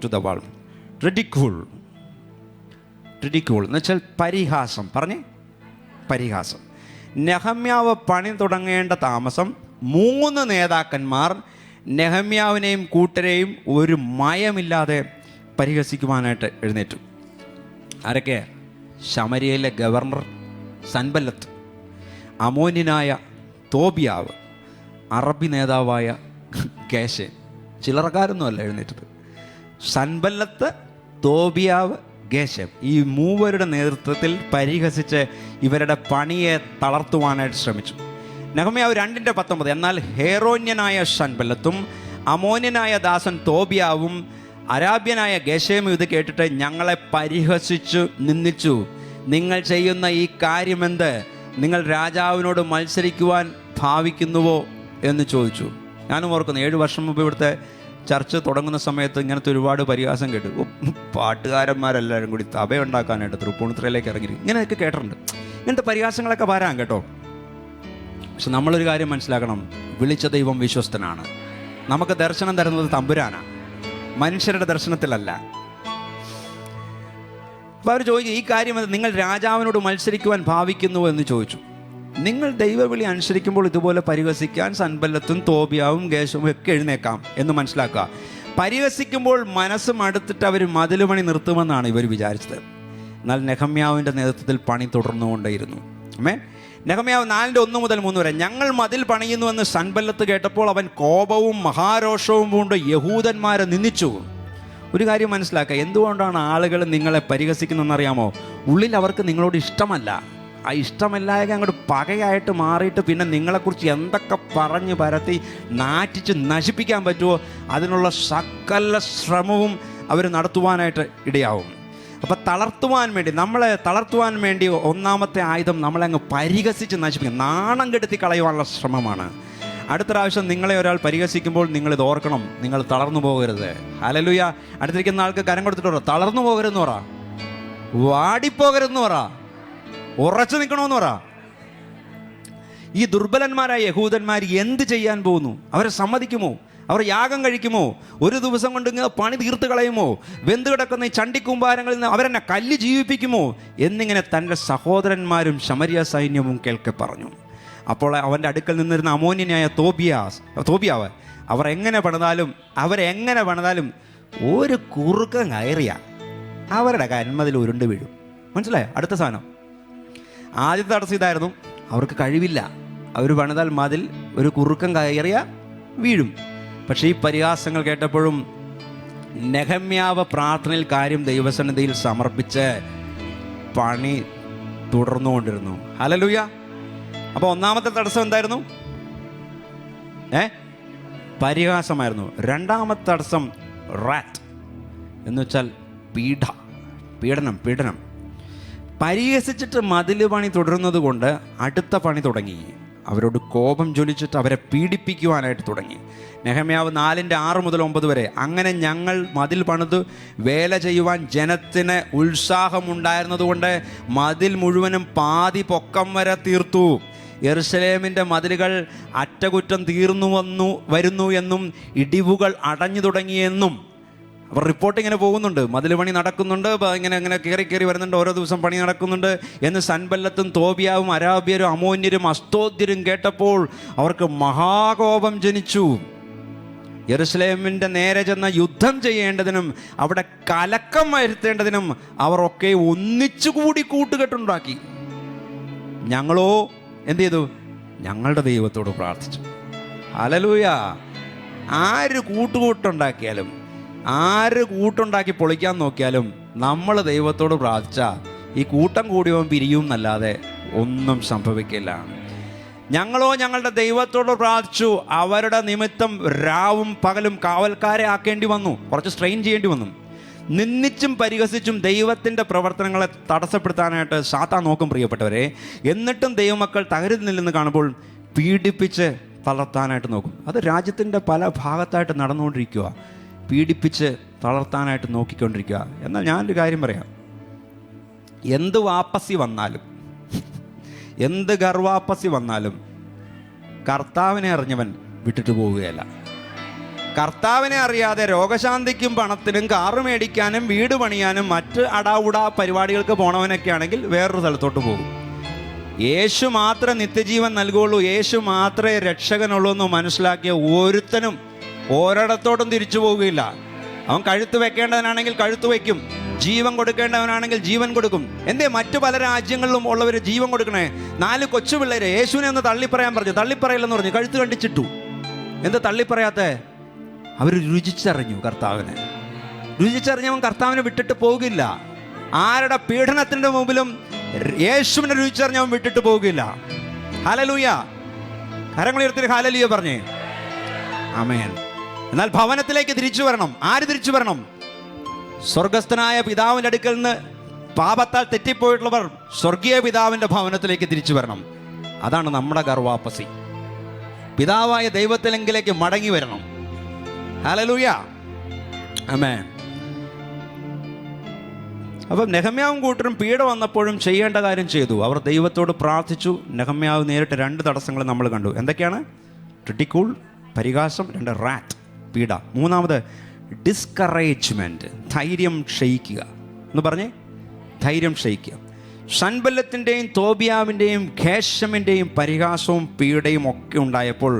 to the wall. Ridicule എന്ന് വെച്ചാൽ പരിഹാസം. പറഞ്ഞേ, പരിഹാസം. നെഹമ്യാവ് പണി തുടങ്ങേണ്ട താമസം 3 നേതാക്കന്മാർ നെഹമ്യാവിനെയും കൂട്ടരെയും ഒരു മയമില്ലാതെ പരിഹസിക്കുവാനായിട്ട് എഴുന്നേറ്റു. ആരൊക്കെ? ശമരിയയിലെ ഗവർണർ സൻബല്ലത്ത്, അമോന്യനായ തോബിയാവ്, അറബി നേതാവായ ഗേശേം. ചില്ലറക്കാരൊന്നുമല്ല എഴുന്നേറ്റത്. സൻബല്ലത്ത്, തോബിയാവ്, ഗേശേം, ഈ 3 നേതൃത്വത്തിൽ പരിഹസിച്ച് ഇവരുടെ പണിയെ തളർത്തുവാനായിട്ട് ശ്രമിച്ചു. നെഹമ്യാവ് 2:19. എന്നാൽ ഹേറോന്യനായ സൻബല്ലത്തും അമോന്യനായ ദാസൻ തോബിയാവും അരാബ്യനായ ഗേശേമും ഇത് കേട്ടിട്ട് ഞങ്ങളെ പരിഹസിച്ചു നിന്ദിച്ചു. നിങ്ങൾ ചെയ്യുന്ന ഈ കാര്യമെന്ത്? നിങ്ങൾ രാജാവിനോട് മത്സരിക്കുവാൻ ഭാവിക്കുന്നുവോ എന്ന് ചോദിച്ചു. ഞാനും ഓർക്കുന്നു, 7 വർഷം മുമ്പ് ഇവിടുത്തെ ചർച്ച് തുടങ്ങുന്ന സമയത്ത് ഇങ്ങനത്തെ ഒരുപാട് പരിഹാസം കേട്ടു. പാട്ടുകാരന്മാരെല്ലാവരും കൂടി തബയുണ്ടാക്കാനായിട്ട് തൃപ്പൂണിത്തുറയിലേക്ക് ഇറങ്ങി ഇങ്ങനെയൊക്കെ കേട്ടിട്ടുണ്ട്. ഇങ്ങനത്തെ പരിഹാസങ്ങളൊക്കെ വരാം കേട്ടോ. പക്ഷെ നമ്മളൊരു കാര്യം മനസ്സിലാക്കണം, വിളിച്ച ദൈവം വിശ്വസ്തനാണ്. നമുക്ക് ദർശനം തരുന്നത് തമ്പുരാനാണ്, മനുഷ്യരുടെ ദർശനത്തിലല്ല. അപ്പോൾ അവർ ചോദിച്ചു, ഈ കാര്യം നിങ്ങൾ രാജാവിനോട് മത്സരിക്കുവാൻ ഭാവിക്കുന്നുവോ എന്ന് ചോദിച്ചു. നിങ്ങൾ ദൈവവിളി അനുസരിക്കുമ്പോൾ ഇതുപോലെ പരിഹസിക്കാൻ സൻബല്ലത്തും തോബിയാവും ഗേശവും ഒക്കെ എഴുന്നേക്കാം എന്ന് മനസ്സിലാക്കുക. പരിഹസിക്കുമ്പോൾ മനസ്സ് മടുത്തിട്ട് അവർ മതിൽ പണി നിർത്തുമെന്നാണ് ഇവർ വിചാരിച്ചത്. എന്നാൽ നെഹമ്യാവിൻ്റെ നേതൃത്വത്തിൽ പണി തുടർന്നുകൊണ്ടേയിരുന്നു. നെഹമ്യാവ് 4:1-3 വരെ. ഞങ്ങൾ മതിൽ പണിയുന്നുവെന്ന് സൻബല്ലത്ത് കേട്ടപ്പോൾ അവൻ കോപവും മഹാരോഷവും കൊണ്ട് യഹൂദന്മാരെ നിന്ദിച്ചു. ഒരു കാര്യം മനസ്സിലാക്കുക, എന്തുകൊണ്ടാണ് ആളുകൾ നിങ്ങളെ പരിഹസിക്കുന്നതെന്നറിയാമോ? ഉള്ളിൽ അവർക്ക് നിങ്ങളോട് ഇഷ്ടമല്ല. ആ ഇഷ്ടമില്ലാതെ അങ്ങോട്ട് പകയായിട്ട് മാറിയിട്ട് പിന്നെ നിങ്ങളെക്കുറിച്ച് എന്തൊക്കെ പറഞ്ഞ് പരത്തി നാറ്റിച്ച് നശിപ്പിക്കാൻ പറ്റുമോ അതിനുള്ള സകല ശ്രമവും അവർ നടത്തുവാനായിട്ട് ഇടയാവും. അപ്പം നമ്മളെ തളർത്തുവാൻ വേണ്ടി ഒന്നാമത്തെ ആയുധം നമ്മളെ അങ്ങ് പരിഹസിച്ച് നശിപ്പിക്കും, നാണം കെടുത്തി കളയുവാനുള്ള ശ്രമമാണ്. അടുത്ത പ്രാവശ്യം നിങ്ങളെ ഒരാൾ പരിഹസിക്കുമ്പോൾ നിങ്ങളിത് ഓർക്കണം, നിങ്ങൾ തളർന്നു പോകരുത്. ഹല്ലേലൂയ. അടുത്തിരിക്കുന്ന ആൾക്ക് കരം കൊടുത്തിട്ട് പറ, തളർന്നു പോകരുതെന്ന് പറ, വാടിപ്പോകരുതെന്ന് പറ, ഉറച്ചു നിൽക്കണമെന്ന് പറ. ഈ ദുർബലന്മാരായ യഹൂദന്മാർ എന്ത് ചെയ്യാൻ പോകുന്നു? അവരെ സമ്മതിക്കുമോ? അവർ യാഗം കഴിക്കുമോ? ഒരു ദിവസം കൊണ്ട് ഇങ്ങനെ പണി തീർത്ത് കളയുമോ? വെന്ത് കിടക്കുന്ന ഈ ചണ്ടിക്കൂമ്പാരങ്ങളിൽ നിന്ന് അവരെന്നെ കല്ല് ജീവിപ്പിക്കുമോ എന്നിങ്ങനെ തൻ്റെ സഹോദരന്മാരും ശമരിയ സൈന്യവും കേൾക്കെ പറഞ്ഞു. അപ്പോൾ അവൻ്റെ അടുക്കൽ നിന്നിരുന്ന അമോന്യനായ തോബിയാവ് അവരെങ്ങനെ പണിതാലും ഒരു കുറുക്കം കയറിയ അവരുടെ കന്മതിൽ ഉരുണ്ട് വീഴും. മനസ്സിലായോ? അടുത്ത സാധനം, ആദ്യത്തെ തടസ്സം ഇതായിരുന്നു, അവർക്ക് കഴിവില്ല. അവർ പണിതാൽ മതിൽ ഒരു കുറുക്കം കയറിയ വീഴും. പക്ഷേ ഈ പരിഹാസങ്ങൾ കേട്ടപ്പോഴും നെഹമ്യാവ് പ്രാർത്ഥനയിൽ കാര്യം ദൈവസന്നിധിയിൽ സമർപ്പിച്ച് പണി തുടർന്നുകൊണ്ടിരുന്നു. ഹല്ലേലൂയ. അപ്പോൾ ഒന്നാമത്തെ തടസ്സം എന്തായിരുന്നു? പരിഹാസമായിരുന്നു. രണ്ടാമത്തെ തടസ്സം റാറ്റ് എന്ന് വെച്ചാൽ പീഡനം. പരിഹസിച്ചിട്ട് മതിൽ പണി തുടരുന്നത് കൊണ്ട് അടുത്ത പണി തുടങ്ങി. അവരോട് കോപം ജ്വലിച്ചിട്ട് അവരെ പീഡിപ്പിക്കുവാനായിട്ട് തുടങ്ങി. നെഹമ്യാവ് 4:6-9 വരെ. അങ്ങനെ ഞങ്ങൾ മതിൽ പണിത് വേല ചെയ്യുവാൻ ജനത്തിന് ഉത്സാഹമുണ്ടായിരുന്നതുകൊണ്ട് മതിൽ മുഴുവനും പാതി പൊക്കം വരെ തീർത്തു. യെരുശലേമിൻ്റെ മതിലുകൾ അറ്റകുറ്റം വരുന്നു എന്നും ഇടിവുകൾ അടഞ്ഞു തുടങ്ങിയെന്നും അവർ റിപ്പോർട്ട് ഇങ്ങനെ പോകുന്നുണ്ട്. മതിൽ പണി നടക്കുന്നുണ്ട്, ഇങ്ങനെ കയറി വരുന്നുണ്ട്, ഓരോ ദിവസം പണി നടക്കുന്നുണ്ട് എന്ന് സൻബല്ലത്തും തോബിയാവും അരാബ്യരും അമോന്യരും അസ്തോദ്യരും കേട്ടപ്പോൾ അവർക്ക് മഹാകോപം ജനിച്ചു. യെരുശലേമിൻ്റെ നേരെ ചെന്ന യുദ്ധം ചെയ്യേണ്ടതിനും അവിടെ കലക്കം വരുത്തേണ്ടതിനും അവർ ഒക്കെ ഒന്നിച്ചുകൂടി കൂട്ടുകെട്ടുണ്ടാക്കി. ഞങ്ങളോ എന്ത് ചെയ്തു? ഞങ്ങളുടെ ദൈവത്തോട് പ്രാർത്ഥിച്ചു. ഹല്ലേലൂയ. ആര് കൂട്ടുണ്ടാക്കിയാലും, ആര് കൂട്ടുണ്ടാക്കി പൊളിക്കാൻ നോക്കിയാലും നമ്മൾ ദൈവത്തോട് പ്രാർത്ഥിച്ചാൽ ഈ കൂട്ടം കൂടിയവൻ പിരിയും എന്നല്ലാതെ ഒന്നും സംഭവിക്കില്ല. ഞങ്ങളോ ഞങ്ങളുടെ ദൈവത്തോട് പ്രാർത്ഥിച്ചു. അവരുടെ നിമിത്തം രാവും പകലും കാവൽക്കാരെ ആക്കേണ്ടി വന്നു, കുറച്ച് സ്ട്രെയിൻ ചെയ്യേണ്ടി വന്നു. നിന്ദിച്ചും പരിഹസിച്ചും ദൈവത്തിൻ്റെ പ്രവർത്തനങ്ങളെ തടസ്സപ്പെടുത്താനായിട്ട് സാത്താൻ നോക്കും പ്രിയപ്പെട്ടവരെ. എന്നിട്ടും ദൈവമക്കൾ തകരുന്നില്ലെന്ന് കാണുമ്പോൾ പീഡിപ്പിച്ച് തളർത്താനായിട്ട് നോക്കും. അത് രാജ്യത്തിൻ്റെ പല ഭാഗത്തായിട്ട് നടന്നുകൊണ്ടിരിക്കുക. പീഡിപ്പിച്ച് തളർത്താനായിട്ട് നോക്കിക്കൊണ്ടിരിക്കുക. എന്നാൽ ഞാനൊരു കാര്യം പറയാം, എന്ത് വാപ്പസി വന്നാലും, എന്ത് ഗർവാപ്പസി വന്നാലും കർത്താവിനെ അറിഞ്ഞവൻ വിട്ടിട്ട് പോവുകയല്ല. കർത്താവിനെ അറിയാതെ രോഗശാന്തിക്കും പണത്തിനും കാറ് മേടിക്കാനും വീട് പണിയാനും മറ്റ് അടാവുടാ പരിപാടികൾക്ക് പോണവനൊക്കെ ആണെങ്കിൽ വേറൊരു സ്ഥലത്തോട്ട് പോകും. യേശു മാത്രമേ നിത്യജീവൻ നൽകുകയുള്ളൂ, യേശു മാത്രമേ രക്ഷകനുള്ളൂ എന്ന് മനസ്സിലാക്കിയ ഒരുത്തനും ഒരിടത്തോട്ടും തിരിച്ചു പോവുകയില്ല. അവൻ കഴുത്ത് വെക്കേണ്ടവനാണെങ്കിൽ കഴുത്ത് വയ്ക്കും, ജീവൻ കൊടുക്കേണ്ടവനാണെങ്കിൽ ജീവൻ കൊടുക്കും. എന്തേ മറ്റു പല രാജ്യങ്ങളിലും ഉള്ളവർ ജീവൻ കൊടുക്കണേ? 4 കൊച്ചു പിള്ളേര് യേശുവിനെ ഒന്ന് തള്ളിപ്പറയാൻ പറഞ്ഞു, തള്ളിപ്പറയില്ലെന്ന് പറഞ്ഞു, കഴുത്ത് കണ്ടിച്ചിട്ടു. എന്താ തള്ളിപ്പറയാത്ത? അവർ രുചിച്ചറിഞ്ഞു കർത്താവിനെ. രുചിച്ചറിഞ്ഞവൻ കർത്താവിനെ വിട്ടിട്ട് പോകില്ല. ആരുടെ പീഡനത്തിൻ്റെ മുമ്പിലും യേശുവിനെ രുചിച്ചറിഞ്ഞവൻ വിട്ടിട്ട് പോകില്ല. ഹല്ലേലൂയ. കരങ്ങളുയർത്തി ഹല്ലേലൂയ പറഞ്ഞേ. ആമേൻ. എന്നാൽ ഭവനത്തിലേക്ക് തിരിച്ചു വരണം. ആര് തിരിച്ചു വരണം? സ്വർഗസ്ഥനായ പിതാവിൻ്റെ അടുക്കൽ നിന്ന് പാപത്താൽ തെറ്റിപ്പോയിട്ടുള്ളവർ സ്വർഗീയ പിതാവിൻ്റെ ഭവനത്തിലേക്ക് തിരിച്ചു വരണം. അതാണ് നമ്മുടെ ഗർവാപ്പസി. പിതാവായ ദൈവത്തിലെങ്കിലേക്ക് മടങ്ങി വരണം. ഹല്ലേലൂയ. ആമേൻ. അപ്പം നെഹമ്യാവും കൂട്ടരും പീഡ വന്നപ്പോഴും ചെയ്യേണ്ട കാര്യം ചെയ്തു. അവർ ദൈവത്തോട് പ്രാർത്ഥിച്ചു. നെഹമ്യാവ് നേരിട്ട് 2 തടസ്സങ്ങൾ നമ്മൾ കണ്ടു. എന്തൊക്കെയാണ്? റിഡിക്യൂൾ, പരിഹാസം. 2 റാറ്റ്, പീഡ. 3 ഡിസ്കറേജ്മെൻറ്റ്, ധൈര്യം ക്ഷയിക്കുക. എന്ന് പറഞ്ഞേ, ധൈര്യം ക്ഷയിക്കുക. സൻബല്ലത്തിൻ്റെയും തോബിയാവിൻ്റെയും ഖേശമിൻ്റെയും പരിഹാസവും പീഡയും ഒക്കെ ഉണ്ടായപ്പോൾ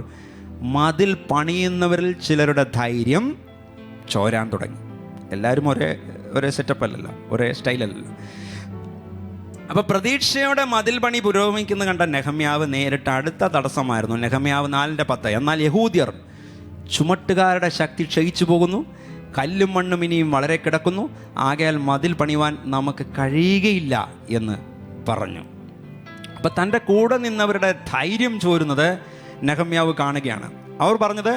മതിൽ പണിയുന്നവരിൽ ചിലരുടെ ധൈര്യം ചോരാൻ തുടങ്ങി. എല്ലാവരും ഒരേ സെറ്റപ്പ് അല്ലല്ലോ, ഒരേ സ്റ്റൈലല്ലല്ലോ. അപ്പോൾ പ്രതീക്ഷയോടെ മതിൽ പണി പുരോഗമിക്കുന്ന കണ്ട നെഹമ്യാവ് നേരിട്ട് അടുത്ത തടസ്സമായിരുന്നു. നെഹമ്യാവ് 4:10. എന്നാൽ യഹൂദ്യർ ചുമട്ടുകാരുടെ ശക്തി ക്ഷയിച്ചു പോകുന്നു, കല്ലും മണ്ണും ഇനിയും വളരെ കിടക്കുന്നു, ആകയാൽ മതിൽ പണിവാൻ നമുക്ക് കഴിയുകയില്ല എന്ന് പറഞ്ഞു. അപ്പം തൻ്റെ കൂടെ നിന്നവരുടെ ധൈര്യം ചോരുന്നത് നെഹമ്യാവ് കാണുകയാണ്. അവർ പറഞ്ഞത്,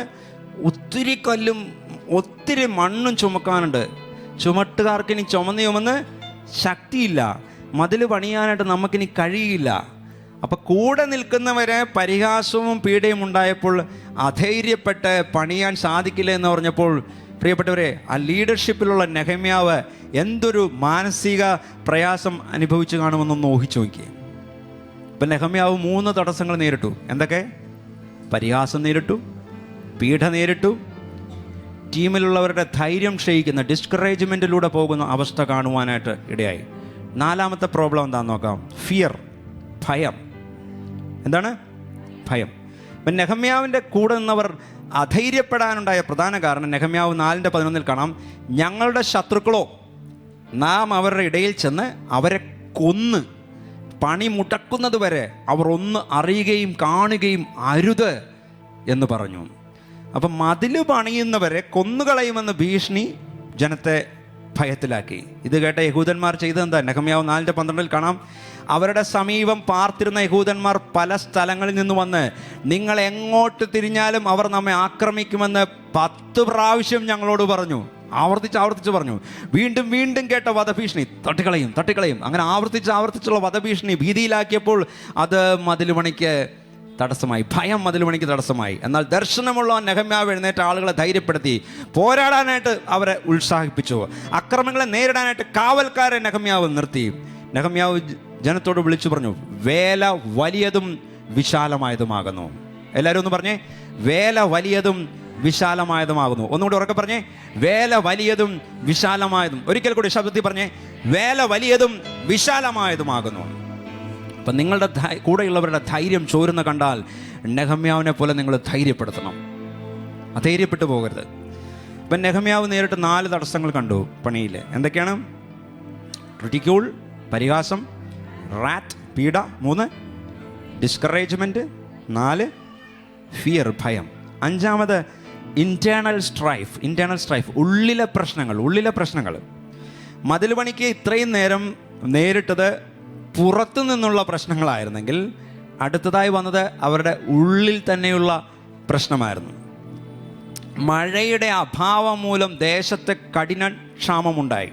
ഒത്തിരി കല്ലും ഒത്തിരി മണ്ണും ചുമക്കാനുണ്ട്, ചുമട്ടുകാർക്കിനി ചുമന്ന് ശക്തിയില്ല, മതിൽ പണിയാനായിട്ട് നമുക്കിനി കഴിയില്ല. അപ്പം കൂടെ നിൽക്കുന്നവരെ പരിഹാസവും പീഡയും ഉണ്ടായപ്പോൾ അധൈര്യപ്പെട്ട് പണിയാൻ സാധിക്കില്ല എന്ന് പറഞ്ഞപ്പോൾ പ്രിയപ്പെട്ടവരെ, ആ ലീഡർഷിപ്പിലുള്ള നെഹമ്യാവ് എന്തൊരു മാനസിക പ്രയാസം അനുഭവിച്ചു കാണുമെന്നൊന്ന് ഊഹിച്ചു നോക്കിയേ. ഇപ്പം നെഹമ്യാവ് 3 തടസ്സങ്ങൾ നേരിട്ടു. എന്തൊക്കെ? പരിഹാസം നേരിട്ടു, പീഡ നേരിട്ടു, ടീമിലുള്ളവരുടെ ധൈര്യം ക്ഷയിക്കുന്ന ഡിസ്കറേജ്മെൻറ്റിലൂടെ പോകുന്ന അവസ്ഥ കാണുവാനായിട്ട് ഇടയായി. 4ാമത്തെ പ്രോബ്ലം എന്താണെന്ന് നോക്കാം. ഫിയർ, ഭയം. എന്താണ്? ഭയം. അപ്പം നെഹമ്യാവിൻ്റെ കൂടെ നിന്നവർ അധൈര്യപ്പെടാനുണ്ടായ പ്രധാന കാരണം നെഹമ്യാവ് 4:11 കാണാം. ഞങ്ങളുടെ ശത്രുക്കളോ നാം അവരുടെ ഇടയിൽ ചെന്ന് അവരെ കൊന്ന് പണി മുടക്കുന്നത് വരെ അവർ ഒന്ന് അറിയുകയും കാണുകയും അരുത് എന്ന് പറഞ്ഞു. അപ്പം മതിൽ പണിയുന്നവരെ കൊന്നുകളയുമെന്ന് ഭീഷണി ജനത്തെ ഭയത്തിലാക്കി. ഇത് കേട്ട യഹൂദന്മാർ ചെയ്തതെന്താ? നെഹമ്യാവ് 4:12 കാണാം. അവരുടെ സമീപം പാർത്തിരുന്ന യഹൂദന്മാർ പല സ്ഥലങ്ങളിൽ നിന്ന് വന്ന്, നിങ്ങൾ എങ്ങോട്ട് തിരിഞ്ഞാലും അവർ നമ്മെ ആക്രമിക്കുമെന്ന് 10 പ്രാവശ്യം ഞങ്ങളോട് പറഞ്ഞു. ആവർത്തിച്ച് പറഞ്ഞു. വീണ്ടും വീണ്ടും കേട്ട വധഭീഷണി, തട്ടിക്കളയും. അങ്ങനെ ആവർത്തിച്ചുള്ള വധഭീഷണി ഭീതിയിലാക്കിയപ്പോൾ അത് മതിലുപണിക്ക് തടസ്സമായി. ഭയം മതിലുപണിക്ക് തടസ്സമായി. എന്നാൽ ദർശനമുള്ള നെഹമ്യാവ് എഴുന്നേറ്റ ആളുകളെ ധൈര്യപ്പെടുത്തി, പോരാടാനായിട്ട് അവരെ ഉത്സാഹിപ്പിച്ചു. അക്രമങ്ങളെ നേരിടാനായിട്ട് കാവൽക്കാരെ നെഹമ്യാവ് നിർത്തി. നെഹമ്യാവ് ജനത്തോട് വിളിച്ചു പറഞ്ഞു, വേല വലിയതും വിശാലമായതുമാകുന്നു. എല്ലാവരും ഒന്ന് പറഞ്ഞേ, വേല വലിയതും വിശാലമായതുമാകുന്നു. ഒന്നുകൂടി ഉറക്കെ പറഞ്ഞേ, വേല വലിയതും വിശാലമായതും. ഒരിക്കൽ കൂടി ശബ്ദത്തിൽ പറഞ്ഞേ, വേല വലിയതും വിശാലമായതുമാകുന്നു. അപ്പം നിങ്ങളുടെ കൂടെയുള്ളവരുടെ ധൈര്യം ചോരുന്ന കണ്ടാൽ നെഹമ്യാവിനെ പോലെ നിങ്ങൾ ധൈര്യപ്പെടുത്തണം, അധൈര്യപ്പെട്ടു പോകരുത്. ഇപ്പം നെഹമ്യാവ് നേരിട്ട് 4 തടസ്സങ്ങൾ കണ്ടു പണിയിൽ. എന്തൊക്കെയാണ്? റിഡിക്യൂൾ, പരിഹാസം; റാറ്റ്, പീഡ; 3 ഡിസ്കറേജ്മെൻറ്റ്; 4 ഫിയർ, ഭയം; 5 ഇൻറ്റേർണൽ സ്ട്രൈഫ്, ഉള്ളിലെ പ്രശ്നങ്ങൾ. മതിൽ പണിക്ക് ഇത്രയും നേരം നേരിട്ടത് പുറത്തു നിന്നുള്ള പ്രശ്നങ്ങളായിരുന്നെങ്കിൽ അടുത്തതായി വന്നത് അവരുടെ ഉള്ളിൽ തന്നെയുള്ള പ്രശ്നമായിരുന്നു. മഴയുടെ അഭാവം മൂലം ദേശത്ത് കഠിന ക്ഷാമമുണ്ടായി.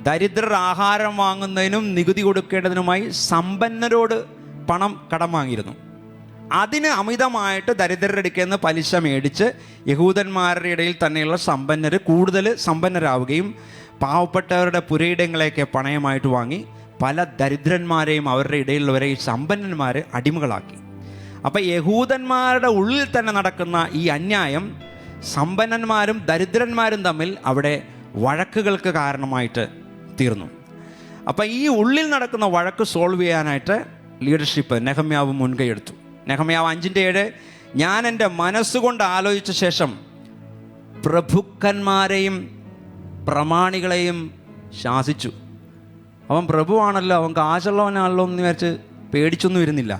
ദരിദ്രർ ആഹാരം വാങ്ങുന്നതിനും നികുതി കൊടുക്കേണ്ടതിനുമായി സമ്പന്നരോട് പണം കടം വാങ്ങിയിരുന്നു. അതിന് അമിതമായിട്ട് ദരിദ്രരുടെ അടുക്കൽ നിന്ന് പലിശ മേടിച്ച് യഹൂദന്മാരുടെ ഇടയിൽ തന്നെയുള്ള സമ്പന്നർ കൂടുതൽ സമ്പന്നരാവുകയും പാവപ്പെട്ടവരുടെ പുരയിടങ്ങളെയൊക്കെ പണയമായിട്ട് വാങ്ങി പല ദരിദ്രന്മാരെയും അവരുടെ ഇടയിലുള്ളവരെ ഈ സമ്പന്നന്മാർ അടിമകളാക്കി. അപ്പം യഹൂദന്മാരുടെ ഉള്ളിൽ തന്നെ നടക്കുന്ന ഈ അന്യായം സമ്പന്നന്മാരും ദരിദ്രന്മാരും തമ്മിൽ അവിടെ വഴക്കുകൾക്ക് കാരണമായിട്ട് തീർന്നു. അപ്പം ഈ ഉള്ളിൽ നടക്കുന്ന വഴക്ക് സോൾവ് ചെയ്യാനായിട്ട് ലീഡർഷിപ്പ് നെഹമ്യാവ് മുൻകൈയെടുത്തു. നെഹമ്യാവ് 5:7, ഞാൻ എൻ്റെ മനസ്സുകൊണ്ട് ആലോചിച്ച ശേഷം പ്രഭുക്കന്മാരെയും പ്രമാണികളെയും ശാസിച്ചു. അവൻ പ്രഭുവാണല്ലോ, അവൻ കാശുള്ളവനാണല്ലോ എന്ന് വിചാരിച്ച് പേടിച്ചൊന്നും ഇരുന്നില്ല.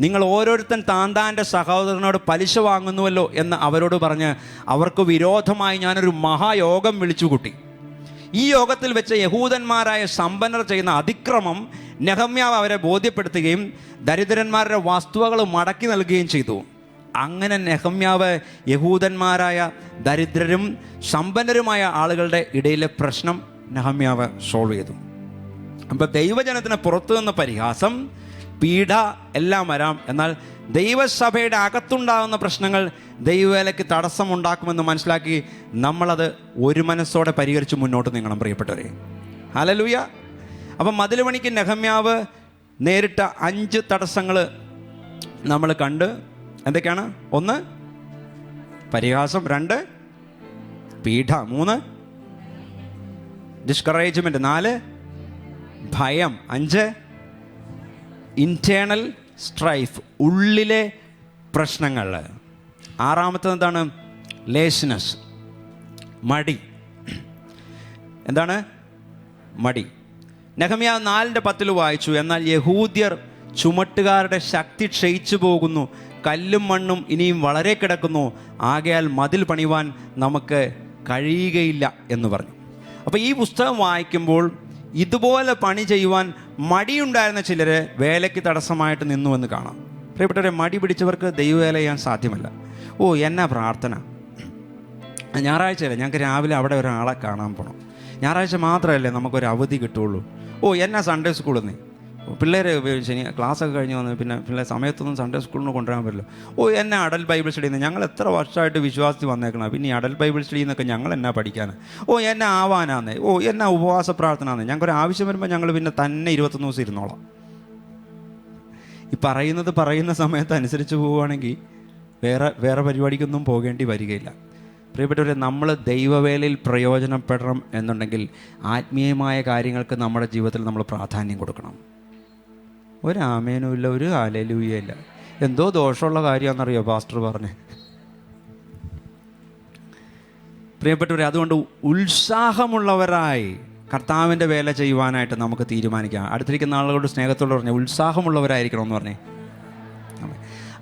നിങ്ങൾ ഓരോരുത്തൻ താൻ്റെ സഹോദരനോട് പലിശ വാങ്ങുന്നുവല്ലോ എന്ന് അവരോട് പറഞ്ഞ് അവർക്ക് വിരോധമായി ഞാനൊരു മഹായോഗം വിളിച്ചു കൂട്ടി. ഈ യോഗത്തിൽ വെച്ച് യഹൂദന്മാരായ സമ്പന്നർ ചെയ്യുന്ന അതിക്രമം നെഹമ്യാവ് അവരെ ബോധ്യപ്പെടുത്തുകയും ദരിദ്രന്മാരുടെ വസ്തുവകൾ മടക്കി നൽകുകയും ചെയ്തു. അങ്ങനെ നെഹമ്യാവ് യഹൂദന്മാരായ ദരിദ്രരും സമ്പന്നരുമായ ആളുകളുടെ ഇടയിലെ പ്രശ്നം നെഹമ്യാവ് സോൾവ് ചെയ്തു. അപ്പം ദൈവജനത്തിന് പുറത്തു നിന്ന് പരിഹാസം, പീഡ എല്ലാം വരാം. എന്നാൽ ദൈവസഭയുടെ അകത്തുണ്ടാകുന്ന പ്രശ്നങ്ങൾ ദൈവവേലയ്ക്ക് തടസ്സമുണ്ടാക്കുമെന്ന് മനസ്സിലാക്കി നമ്മളത് ഒരു മനസ്സോടെ പരിഹരിച്ച് മുന്നോട്ട് നീങ്ങണം പ്രിയപ്പെട്ടവരെ. ഹല്ലേലൂയ. അപ്പം മതിൽ പണിക്ക് നെഹമ്യാവ് നേരിട്ട 5 തടസ്സങ്ങൾ നമ്മൾ കണ്ട്. എന്തൊക്കെയാണ്? 1 പരിഹാസം, 2 പീഡ, 3 ഡിസ്കറേജ്മെൻറ്റ്, 4 ഭയം, 5 ഇൻറ്റേർണൽ സ്ട്രൈഫ്, ഉള്ളിലെ പ്രശ്നങ്ങൾ. 6 എന്താണ്? ലേസിനെസ്, മടി. എന്താണ് മടി? നെഹമ്യാവ് 4:10 വായിച്ചു, എന്നാൽ യഹൂദ്യർ ചുമട്ടുകാരുടെ ശക്തി ക്ഷയിച്ചു പോകുന്നു, കല്ലും മണ്ണും ഇനിയും വളരെ കിടക്കുന്നു, ആകയാൽ മതിൽ പണിവാൻ നമുക്ക് കഴിയുകയില്ല എന്ന് പറഞ്ഞു. അപ്പോൾ ഈ പുസ്തകം വായിക്കുമ്പോൾ ഇതുപോലെ പണി ചെയ്യുവാൻ മടിയുണ്ടായിരുന്ന ചിലർ വേലയ്ക്ക് തടസ്സമായിട്ട് നിന്നുവെന്ന് കാണാം. പ്രിയപ്പെട്ടവരെ, മടി പിടിച്ചവർക്ക് ദൈവവേല ചെയ്യാൻ സാധ്യമല്ല. എന്നാ പ്രാർത്ഥന, ഞായറാഴ്ചയല്ലേ ഞങ്ങൾക്ക് രാവിലെ അവിടെ ഒരാളെ കാണാൻ പോകണം, ഞായറാഴ്ച മാത്രമല്ലേ നമുക്കൊരു അവധി കിട്ടുള്ളൂ, എന്നാ സൺഡേ സ്കൂളിൽ നിന്ന് പിള്ളേർ ക്ലാസ്സൊക്കെ കഴിഞ്ഞ് വന്ന് പിന്നെ പിള്ളേർ സമയത്തൊന്നും സൺഡേ സ്കൂളിൽ നിന്ന് കൊണ്ടുവരാൻ പറ്റില്ല, എന്നാ അഡൽട്ട് ബൈബിൾ സ്റ്റഡി നിന്ന് ഞങ്ങൾ എത്ര വർഷമായിട്ട് വിശ്വാസത്തിൽ വന്നേക്കണം, പിന്നെ ഈ അഡൽട്ട് ബൈബിൾ സ്റ്റഡിയിൽ നിന്നൊക്കെ ഞങ്ങൾ എന്നാ പഠിക്കാനാണ്, എന്നാ ആവാനാന്നേ, എന്നാ ഉപവാസ പ്രാർത്ഥനയാന്നേ, ഞങ്ങൾക്കൊരു ആവശ്യം വരുമ്പോൾ ഞങ്ങൾ പിന്നെ തന്നെ 21 ദിവസം ഇരുന്നോളാം. ഈ പറയുന്ന സമയത്ത് അനുസരിച്ച് പോവുകയാണെങ്കിൽ വേറെ പരിപാടിക്കൊന്നും പോകേണ്ടി വരികയില്ല. പ്രിയപ്പെട്ടവരെ, നമ്മൾ ദൈവവേലയിൽ പ്രയോജനപ്പെടണം എന്നുണ്ടെങ്കിൽ ആത്മീയമായ കാര്യങ്ങൾക്ക് നമ്മുടെ ജീവിതത്തിൽ നമ്മൾ പ്രാധാന്യം കൊടുക്കണം. ഒരു ആമേനുമില്ല, ഒരു ഹല്ലേലൂയ ഇല്ല. എന്തോ ദോഷമുള്ള കാര്യമാണെന്നറിയോ പാസ്റ്റർ പറഞ്ഞ്. പ്രിയപ്പെട്ടവരെ, അതുകൊണ്ട് ഉത്സാഹമുള്ളവരായി കർത്താവിൻ്റെ വേല ചെയ്യുവാനായിട്ട് നമുക്ക് തീരുമാനിക്കാം. അടുത്തിരിക്കുന്ന ആളുകളോട് സ്നേഹത്തോട് പറഞ്ഞാൽ ഉത്സാഹമുള്ളവരായിരിക്കണം എന്ന് പറഞ്ഞേ.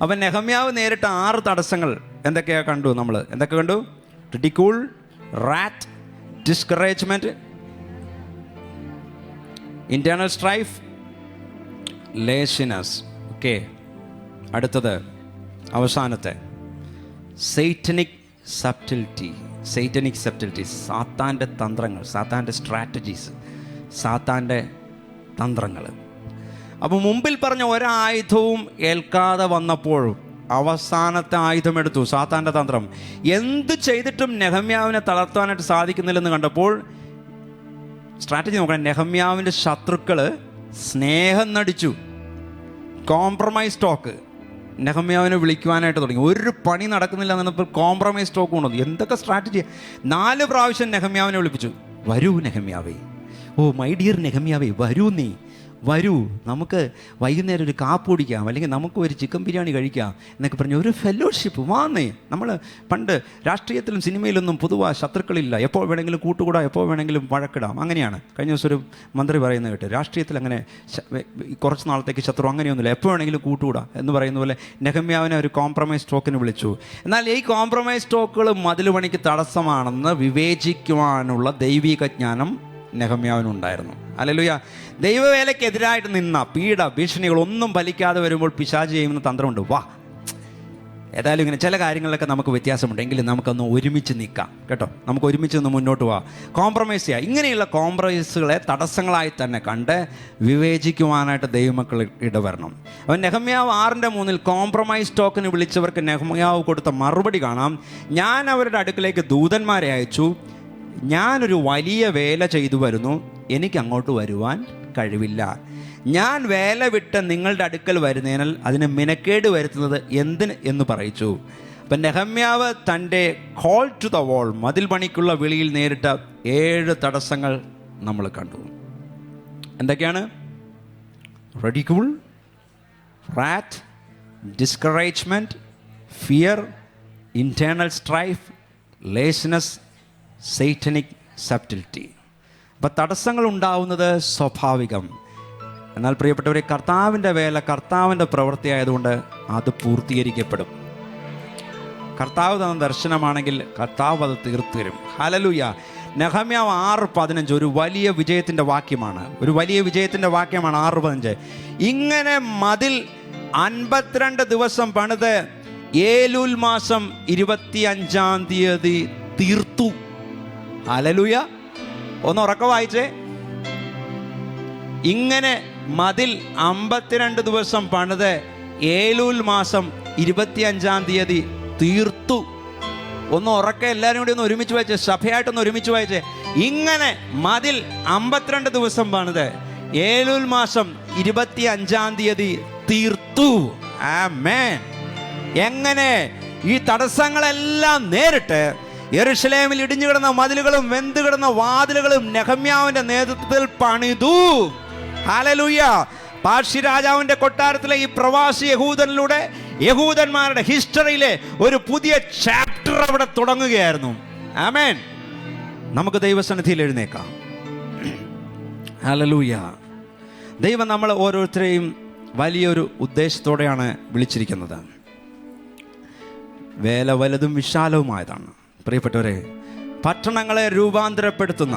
അപ്പം നെഹമ്യാവ് നേരിട്ട 6 തടസ്സങ്ങൾ എന്തൊക്കെയാണ് കണ്ടു? നമ്മൾ എന്തൊക്കെ കണ്ടു? Ridicule, rat, discouragement, internal strife, laziness. Okay, അടുത്തത് അവസാനത്തെ സൈറ്റനിക് സബ്റ്റിലിറ്റി. സാത്താൻ്റെ തന്ത്രങ്ങൾ, സാത്താൻ്റെ സ്ട്രാറ്റജീസ്, സാത്താൻ്റെ തന്ത്രങ്ങൾ. അപ്പോൾ മുമ്പിൽ പറഞ്ഞ ഒരായുധവും ഏൽക്കാതെ വന്നപ്പോഴും അവസാനത്തെ ആയുധം എടുത്തു, സാത്താൻ്റെ തന്ത്രം. എന്ത് ചെയ്തിട്ടും നെഹമ്യാവിനെ തളർത്താനായിട്ട് സാധിക്കുന്നില്ലെന്ന് കണ്ടപ്പോൾ സ്ട്രാറ്റജി നോക്കണം. നെഹമ്യാവിൻ്റെ ശത്രുക്കൾ സ്നേഹം നടിച്ചു, കോംപ്രമൈസ് ടോക്ക് നെഹമ്യാവിനെ വിളിക്കുവാനായിട്ട് തുടങ്ങി. ഒരു പണി നടക്കുന്നില്ല എന്നപ്പോൾ കോംപ്രമൈസ് ടോക്ക് കൊണ്ടുവന്നു. എന്തൊക്കെ സ്ട്രാറ്റജി! 4 പ്രാവശ്യം നെഹമ്യാവിനെ വിളിപ്പിച്ചു. വരൂ നെഹമ്യാവേ, ഓ മൈ ഡിയർ നെഹമ്യാവേ, വരൂ, നീ വരൂ, നമുക്ക് വൈകുന്നേരം ഒരു കാപ്പ് കുടിക്കാം, അല്ലെങ്കിൽ നമുക്ക് ഒരു ചിക്കൻ ബിരിയാണി കഴിക്കാം എന്നൊക്കെ പറഞ്ഞ് ഒരു ഫെലോഷിപ്പ്. വാന്നേ, നമ്മൾ പണ്ട് രാഷ്ട്രീയത്തിലും സിനിമയിലൊന്നും പൊതുവായ ശത്രുക്കളില്ല. എപ്പോൾ വേണമെങ്കിലും കൂട്ടുകൂടാം, എപ്പോൾ വേണമെങ്കിലും വഴക്കിടാം. അങ്ങനെയാണ്. കഴിഞ്ഞ ദിവസം ഒരു മന്ത്രി പറയുന്നത് കേട്ട്, രാഷ്ട്രീയത്തിൽ അങ്ങനെ കുറച്ച് നാളത്തേക്ക് ശത്രു അങ്ങനെയൊന്നുമില്ല, എപ്പോൾ വേണമെങ്കിലും കൂട്ടുകൂടാം എന്ന് പറയുന്ന പോലെ നെഹമ്യാവിനെ ഒരു കോംപ്രമൈസ് ടോക്കിന് വിളിച്ചു. എന്നാൽ ഈ കോംപ്രമൈസ് ടോക്കുകൾ മതിൽ പണിക്ക് തടസ്സമാണെന്ന് വിവേചിക്കുവാനുള്ള ദൈവിക ജ്ഞാനം നെഹമ്യാവിനുണ്ടായിരുന്നു. ഹല്ലേലൂയ. ദൈവവേലയ്ക്കെതിരായിട്ട് നിന്ന പീഡ ഭീഷണികളൊന്നും ഫലിക്കാതെ വരുമ്പോൾ പിശാച് ചെയ്യുന്ന തന്ത്രമുണ്ട്. വാ, ഏതായാലും ഇങ്ങനെ ചില കാര്യങ്ങളിലൊക്കെ നമുക്ക് വ്യത്യാസമുണ്ടെങ്കിലും നമുക്കൊന്ന് ഒരുമിച്ച് നിൽക്കാം കേട്ടോ, നമുക്ക് ഒരുമിച്ച് നിന്ന് മുന്നോട്ട് പോവാം, കോംപ്രമൈസ് ചെയ്യാം. ഇങ്ങനെയുള്ള കോംപ്രമൈസുകളെ തടസ്സങ്ങളായി തന്നെ കണ്ട് വിവേചിക്കുവാനായിട്ട് ദൈവമക്കൾ ഇടവരണം. അവൻ നെഹമ്യാവ് 6:3 കോംപ്രമൈസ് ടോക്കിന് വിളിച്ചവർക്ക് നെഹമ്യാവ് കൊടുത്ത മറുപടി കാണാം. ഞാൻ അവരുടെ അടുക്കിലേക്ക് ദൂതന്മാരെ അയച്ചു, ഞാനൊരു വലിയ വേല ചെയ്തു വരുന്നു, എനിക്ക് അങ്ങോട്ട് വരുവാൻ കഴിവില്ല. ഞാൻ വേല വിട്ട് നിങ്ങളുടെ അടുക്കൽ വരുന്നതിനാൽ അതിന് മിനക്കേട് വരുത്തുന്നത് എന്തിന് എന്ന് പറയിച്ചു. അപ്പം നെഹമ്യാവ് തൻ്റെ കോൾ ടു ദ വോൾ, മതിൽ പണിക്കുള്ള വിളിയിൽ നേരിട്ട 7 തടസ്സങ്ങൾ നമ്മൾ കണ്ടു. എന്തൊക്കെയാണ്? Ridicule, rat, discouragement, fear, internal strife, laziness, satanic subtlety. അപ്പം തടസ്സങ്ങൾ ഉണ്ടാവുന്നത് സ്വാഭാവികം. എന്നാൽ പ്രിയപ്പെട്ടവരെ, കർത്താവിൻ്റെ വേല, കർത്താവിൻ്റെ പ്രവൃത്തി ആയതുകൊണ്ട് അത് പൂർത്തീകരിക്കപ്പെടും. കർത്താവ് തന്ന ദർശനമാണെങ്കിൽ കർത്താവ് അത് തീർത്തു തരും. ഹല്ലേലൂയ. നെഹമ്യാവ് 6:15 ഒരു വലിയ വിജയത്തിൻ്റെ വാക്യമാണ്. 6:15. ഇങ്ങനെ മതിൽ 52 ദിവസം പണിത് ഏലൂൽ മാസം 25-ാം തീയതി തീർത്തു. ഹല്ലേലൂയ. ഒന്ന് ഉറക്കെ വായിച്ചേ. ഇങ്ങനെ മതിൽ 52 ദിവസം പണിത് ഏലൂൽ മാസം 25-ാം തീയതി തീർത്തു. ഒന്ന് ഉറക്കെ എല്ലാവരും കൂടി ഒന്ന് ഒരുമിച്ച് വായിച്ചേ, സഭയായിട്ടൊന്ന് ഒരുമിച്ച് വായിച്ചേ. ഇങ്ങനെ മതിൽ 52 ദിവസം പണിത് ഏലൂൽ മാസം 25-ാം തീയതി തീർത്തു. ആമേൻ. എങ്ങനെ? ഈ തടസ്സങ്ങളെല്ലാം നേരിട്ട് യെരുശലേമിൽ ഇടിഞ്ഞു കിടന്ന മതിലുകളും വെന്ത് കിടന്ന വാതിലുകളും നെഹമ്യാവിന്റെ നേതൃത്വത്തിൽ പണിതു. ഹല്ലേലൂയ. പാർശ്യ രാജാവിന്റെ കൊട്ടാരത്തിലെ ഈ പ്രവാസി യഹൂദനിലൂടെ യഹൂദന്മാരുടെ ഹിസ്റ്ററിയിലെ ഒരു പുതിയ ചാപ്റ്റർ അവിടെ തുടങ്ങുകയായിരുന്നു. ആമേൻ. നമുക്ക് ദൈവസന്നിധിയിൽ എഴുന്നേക്കാം. ഹല്ലേലൂയ. ദൈവം നമ്മൾ ഓരോരുത്തരെയും വലിയൊരു ഉദ്ദേശത്തോടെയാണ് വിളിച്ചിരിക്കുന്നത്. വേല വലുതും വിശാലവുമായതാണ്. പ്രിയപ്പെട്ടവരെ, പട്ടണങ്ങളെ രൂപാന്തരപ്പെടുത്തുന്ന,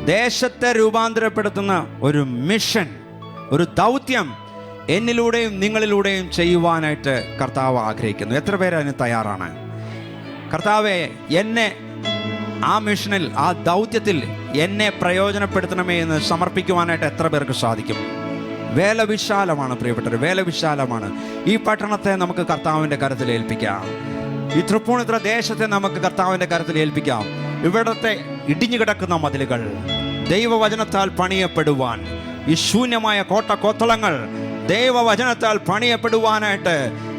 ദേശത്തെ രൂപാന്തരപ്പെടുത്തുന്ന ഒരു മിഷൻ, ഒരു ദൗത്യം എന്നിലൂടെയും നിങ്ങളിലൂടെയും ചെയ്യുവാനായിട്ട് കർത്താവ് ആഗ്രഹിക്കുന്നു. എത്ര പേര് അതിന് തയ്യാറാണ്? കർത്താവെ, എന്നെ ആ മിഷനിൽ, ആ ദൗത്യത്തിൽ എന്നെ പ്രയോജനപ്പെടുത്തണമേ എന്ന് സമർപ്പിക്കുവാനായിട്ട് എത്ര പേർക്ക് സാധിക്കും? വേല വിശാലമാണ് പ്രിയപ്പെട്ടവർ, വേല വിശാലമാണ്. ഈ പട്ടണത്തെ നമുക്ക് കർത്താവിൻ്റെ കരത്തിൽ ഏൽപ്പിക്കാം. ഈ തൃപ്പൂണിത്തുറ ദേശത്തെ നമുക്ക് കർത്താവിൻ്റെ കരത്തിൽ ഏൽപ്പിക്കാം. ഇവിടത്തെ ഇടിഞ്ഞു കിടക്കുന്ന മതിലുകൾ ദൈവവചനത്താൽ പണിയപ്പെടുവാൻ, ഈ ശൂന്യമായ കോട്ടക്കൊത്തളങ്ങൾ ദൈവവചനത്താൽ പണിയപ്പെടുവാനായിട്ട്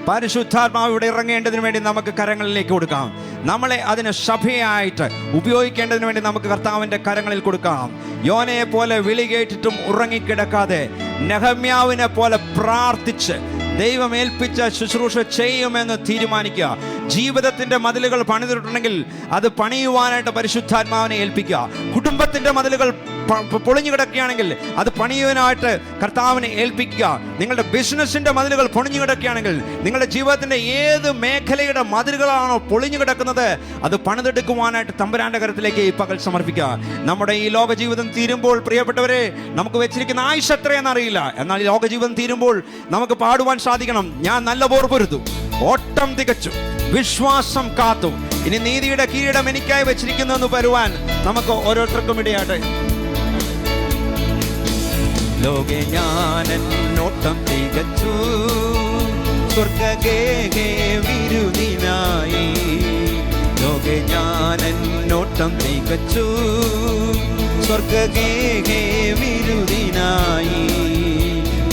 പരിശുദ്ധാത്മാവ് ഇവിടെ ഇറങ്ങേണ്ടതിന് വേണ്ടി നമുക്ക് കരങ്ങളിലേക്ക് കൊടുക്കാം. നമ്മളെ അതിന് സഭയായിട്ട് ഉപയോഗിക്കേണ്ടതിന് വേണ്ടി നമുക്ക് കർത്താവിൻ്റെ കരങ്ങളിൽ കൊടുക്കാം. യോനയെ പോലെ വിളി കേട്ടിട്ടും ഉറങ്ങിക്കിടക്കാതെ, നെഹമ്യാവിനെ പോലെ പ്രാർത്ഥിച്ച് ദൈവം ഏൽപ്പിച്ച ശുശ്രൂഷ ചെയ്യുമെന്ന് തീരുമാനിക്കുക. ജീവിതത്തിന്റെ മതിലുകൾ പണിതിട്ടുണ്ടെങ്കിൽ അത് പണിയുവാനായിട്ട് പരിശുദ്ധാത്മാവിനെ ഏൽപ്പിക്കുക. കുടുംബത്തിന്റെ മതിലുകൾ പൊളിഞ്ഞു കിടക്കുകയാണെങ്കിൽ അത് പണിയുവാനായിട്ട് കർത്താവിനെ ഏൽപ്പിക്കുക. നിങ്ങളുടെ ബിസിനസിന്റെ മതിലുകൾ പൊളിഞ്ഞു കിടക്കുകയാണെങ്കിൽ, നിങ്ങളുടെ ജീവിതത്തിന്റെ ഏത് മേഖലയുടെ മതിലുകളാണോ പൊളിഞ്ഞു കിടക്കുന്നത് അത് പണിതെടുക്കുവാനായിട്ട് തമ്പുരാന്റെ കരത്തിലേക്ക് ഈ പകൽ സമർപ്പിക്കുക. നമ്മുടെ ഈ ലോക ജീവിതം തീരുമ്പോൾ പ്രിയപ്പെട്ടവരെ, നമുക്ക് വെച്ചിരിക്കുന്ന ആയുഷ് എത്രയെന്ന് അറിയില്ല. എന്നാൽ ഈ ലോക ജീവിതം തീരുമ്പോൾ നമുക്ക് പാടുവാൻ സാധിക്കണം, ഞാൻ നല്ല പോർ പൊരുതു, ഓട്ടം തികച്ചു, വിശ്വാസം കാത്തു, ഇനി നീതിയുടെ കിരീടം എനിക്കായി വെച്ചിരിക്കുന്നു വരുവാൻ നമുക്ക് ഓരോരുത്തർക്കും ഇടയാട്ടെ. ലോകെ ഞാനോട്ടം തികച്ചു, സ്വർഗ്ഗഗേഹേ വിരുദിനായി. ലോകെ ഞാനോട്ടം തികച്ചു, സ്വർഗ്ഗഗേഹേ വിരുദിനായി.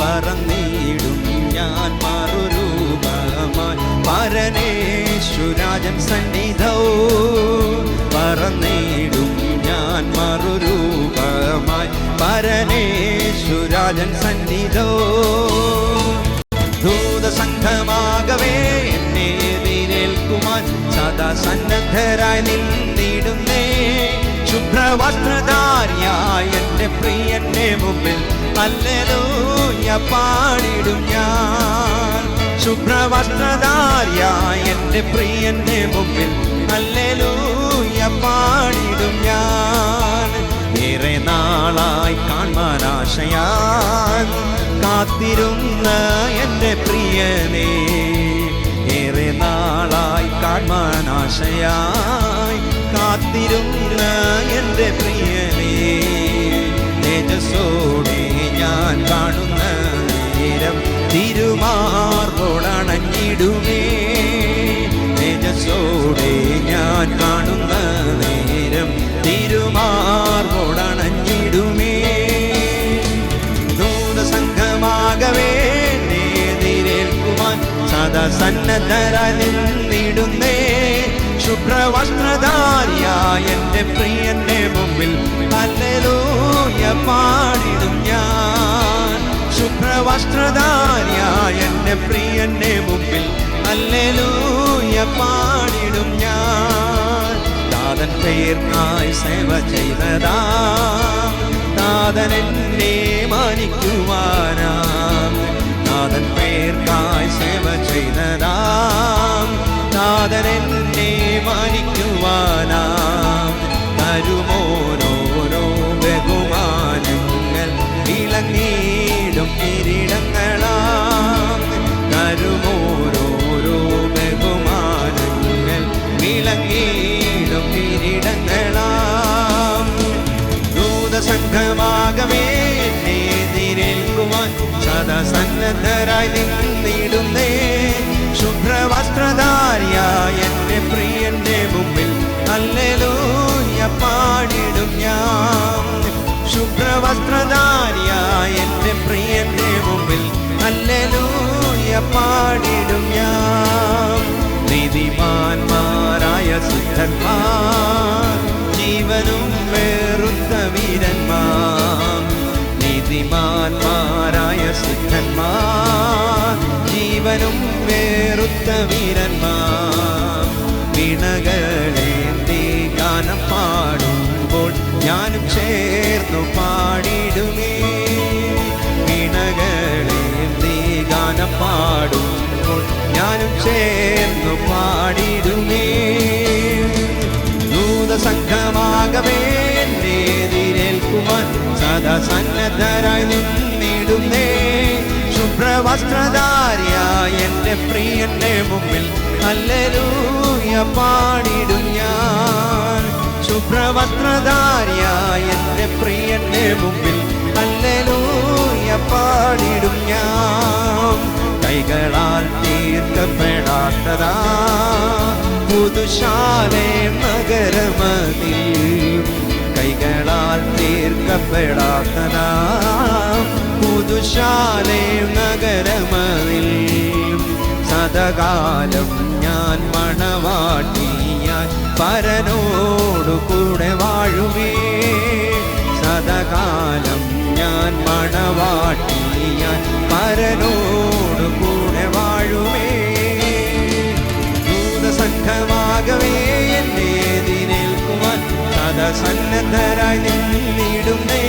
പറന്നിടും ഞാൻ മറുരൂപമായി പരനേശ്വരാജൻ സന്നിധൗ. പറന്നിടും ഞാൻ മറുരൂപമായി പരനേശ്വരാജൻ സന്നിധൗ. ദൂതസംഘമാകവേ എന്നെ എതിരേൽക്കുവാൻ സദാ സന്നദ്ധരായി നിന്നിടുന്നേ. ശുഭ്രവസ്ത്രധാരിയായ എൻ്റെ പ്രിയന്റെ മുമ്പിൽ ഹല്ലേലൂയ പാടിടും ഞാൻ. ശുഭ്രവസ്ത്രധാരിയായ എൻ്റെ പ്രിയന്റെ മുമ്പിൽ ഹല്ലേലൂയ പാടിടും ഞാൻ. ഏറെ നാളായി കാണാനാശയാൽ കാത്തിരുന്ന എൻ്റെ പ്രിയനേ, ഏറെ നാളായി കാണാനാശയായി കാത്തിരുന്ന എൻ്റെ പ്രിയനേ, തേജസ്സോടെ ഞാൻ കാണുന്ന നേരം തിരുമാർവോടണഞ്ഞിടുമേ. തേജസ്സോടെ ഞാൻ കാണുന്ന നേരം തിരുമാർവോടണഞ്ഞിടുമേ. ദൂതസംഘമാകവേ എതിരേൽക്കുവാൻ സദാ സന്നദ്ധരായി നിന്നിടുന്നേ. ശുഭ്രവസ്ത്രധാരിയായ എൻ്റെ പ്രിയന്റെ മുമ്പിൽ ഹല്ലേലൂയ പാടിടും ഞാൻ. ശുഭ്രവസ്ത്രധാരിയായ എൻ്റെ പ്രിയന്റെ മുമ്പിൽ ഹല്ലേലൂയ പാടിടും ഞാൻ. താതൻ പേർക്കായി സേവ ചെയ്തതാ, താതൻ എന്നെ മാനിക്കുവാനാ. താതൻ പേർക്കായി സേവ ചെയ്തതാ, താതൻ എന്നെ മാനിക്കുവാനാ. തരുമോരോരോ ബഹുമാനങ്ങൾ വിളങ്ങിടും കിരീടങ്ങളാം. തരുമോരോരോ ബഹുമാനങ്ങൾ വിളങ്ങിടും കിരീടങ്ങളാം. ദൂതസംഘമാകവേ എന്നെ എതിരേൽക്കുവാൻ സദാ സന്നദ്ധരായി നിന്നിടുന്നേ. ശുഭ്രവസ്ത്രധാരിയായ എൻ്റെ പ്രിയന്റെ മുമ്പിൽ ഹല്ലേലൂയ പാടിടും ഞാൻ. ശുഭ്രവസ്ത്രധാരിയായ എൻ്റെ പ്രിയന്റെ മുമ്പിൽ ഹല്ലേലൂയ പാടിടും ഞാൻ. നീതിമാന്മാരായ സിദ്ധന്മാർ, ജീവനും വേറുത്ത വീരന്മാർ. നീതിമാന്മാരായ സിദ്ധന്മാർ, ജീവനും വേറുത്ത വീരന്മാർ. വീണകളേന്തി ഗാനം പാടുമ്പോൾ ഞാനും ചേർന്നു പാടിടുമേ. വീണകളേന്തി ഗാനം പാടുമ്പോൾ ഞാനും ചേർന്നു പാടിടുമേ. ദൂതസംഘമാകവേ എന്നെ എതിരേൽക്കുവാൻ സദാ സന്നദ്ധരായി നിന്നിടുന്നേ. ശുഭ്രവസ്ത്രധാരിയായ എൻ്റെ പ്രിയന്റെ മുമ്പിൽ ഹല്ലേലൂയ പാടിടും ഞാൻ. ശുഭ്രവസ്ത്രധാരിയായ എൻ്റെ പ്രിയന്റെ മുമ്പിൽ ഹല്ലേലൂയ പാടിടും ഞാൻ. കൈകളാൽ തീർക്കപ്പെടാത്തതാ പുതുശാലേ നഗരമതിൽ. കൈകളാൽ തീർക്കപ്പെടാത്തതാ പുതുശാലേ നഗരമതിൽ. സദകാലം ഞാൻ മണവാട്ടിയായി പരനോടു കൂടെ വാഴുമേ. സദകാലം ഞാൻ മണവാട്ടിയായി പരനോടു കൂടെ സംഘമാകവേ എന്നെ എതിരേൽക്കുവാൻ സന്നദ്ധരായി നിന്നിടുന്നേ.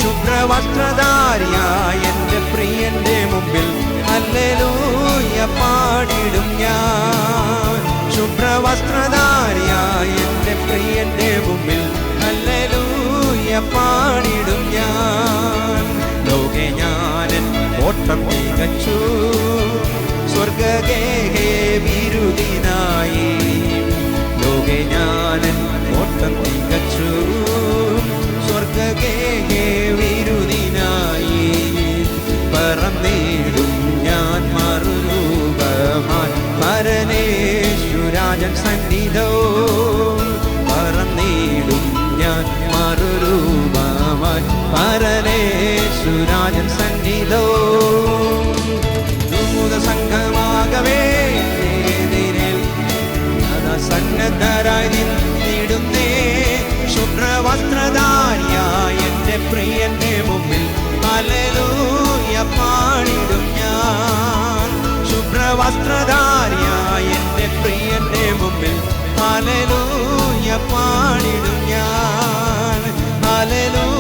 ശുഭ്രവസ്ത്രധാരിയായ എൻ്റെ പ്രിയന്റെ മുമ്പിൽ ഹല്ലേലൂയ പാടിടും ഞാൻ. ശുഭ്രവസ്ത്രധാരിയായ എൻ്റെ പ്രിയന്റെ മുമ്പിൽ ഹല്ലേലൂയ പാടിടും ഞാൻ. ലോകെ ഞാനൻ ഓട്ടം തികച്ചു, സ്വർഗഗേഹേ വിരുദിനായി. ലോകെ ഞാനൻ ഓട്ടം തികച്ചു, സ്വർഗഗേഹേ വിരുദിനായി. പറന്നിടും ഞാൻ മറുരൂപമായി പരനേശ്വരാജൻ സന്നിധോ. പറന്നിടും ഞാൻ മറുരൂപമായി പരനേശ്വരാജൻ സന്നിധോ. ദൂത സംഘമാകവേ സന്നദ്ധരായി നിന്നിടുന്നേ. ശുഭ്രവസ്ത്രധാരിയായ എൻ്റെ പ്രിയന്റെ മുമ്പിൽ ഹല്ലേലൂയ പാടിടും ഞാൻ. ശുഭ്രവസ്ത്രധാരിയായ എൻ്റെ പ്രിയന്റെ മുമ്പിൽ ഹല്ലേലൂയ പാടിടും ഞാൻ. ഹല്ലേലൂയ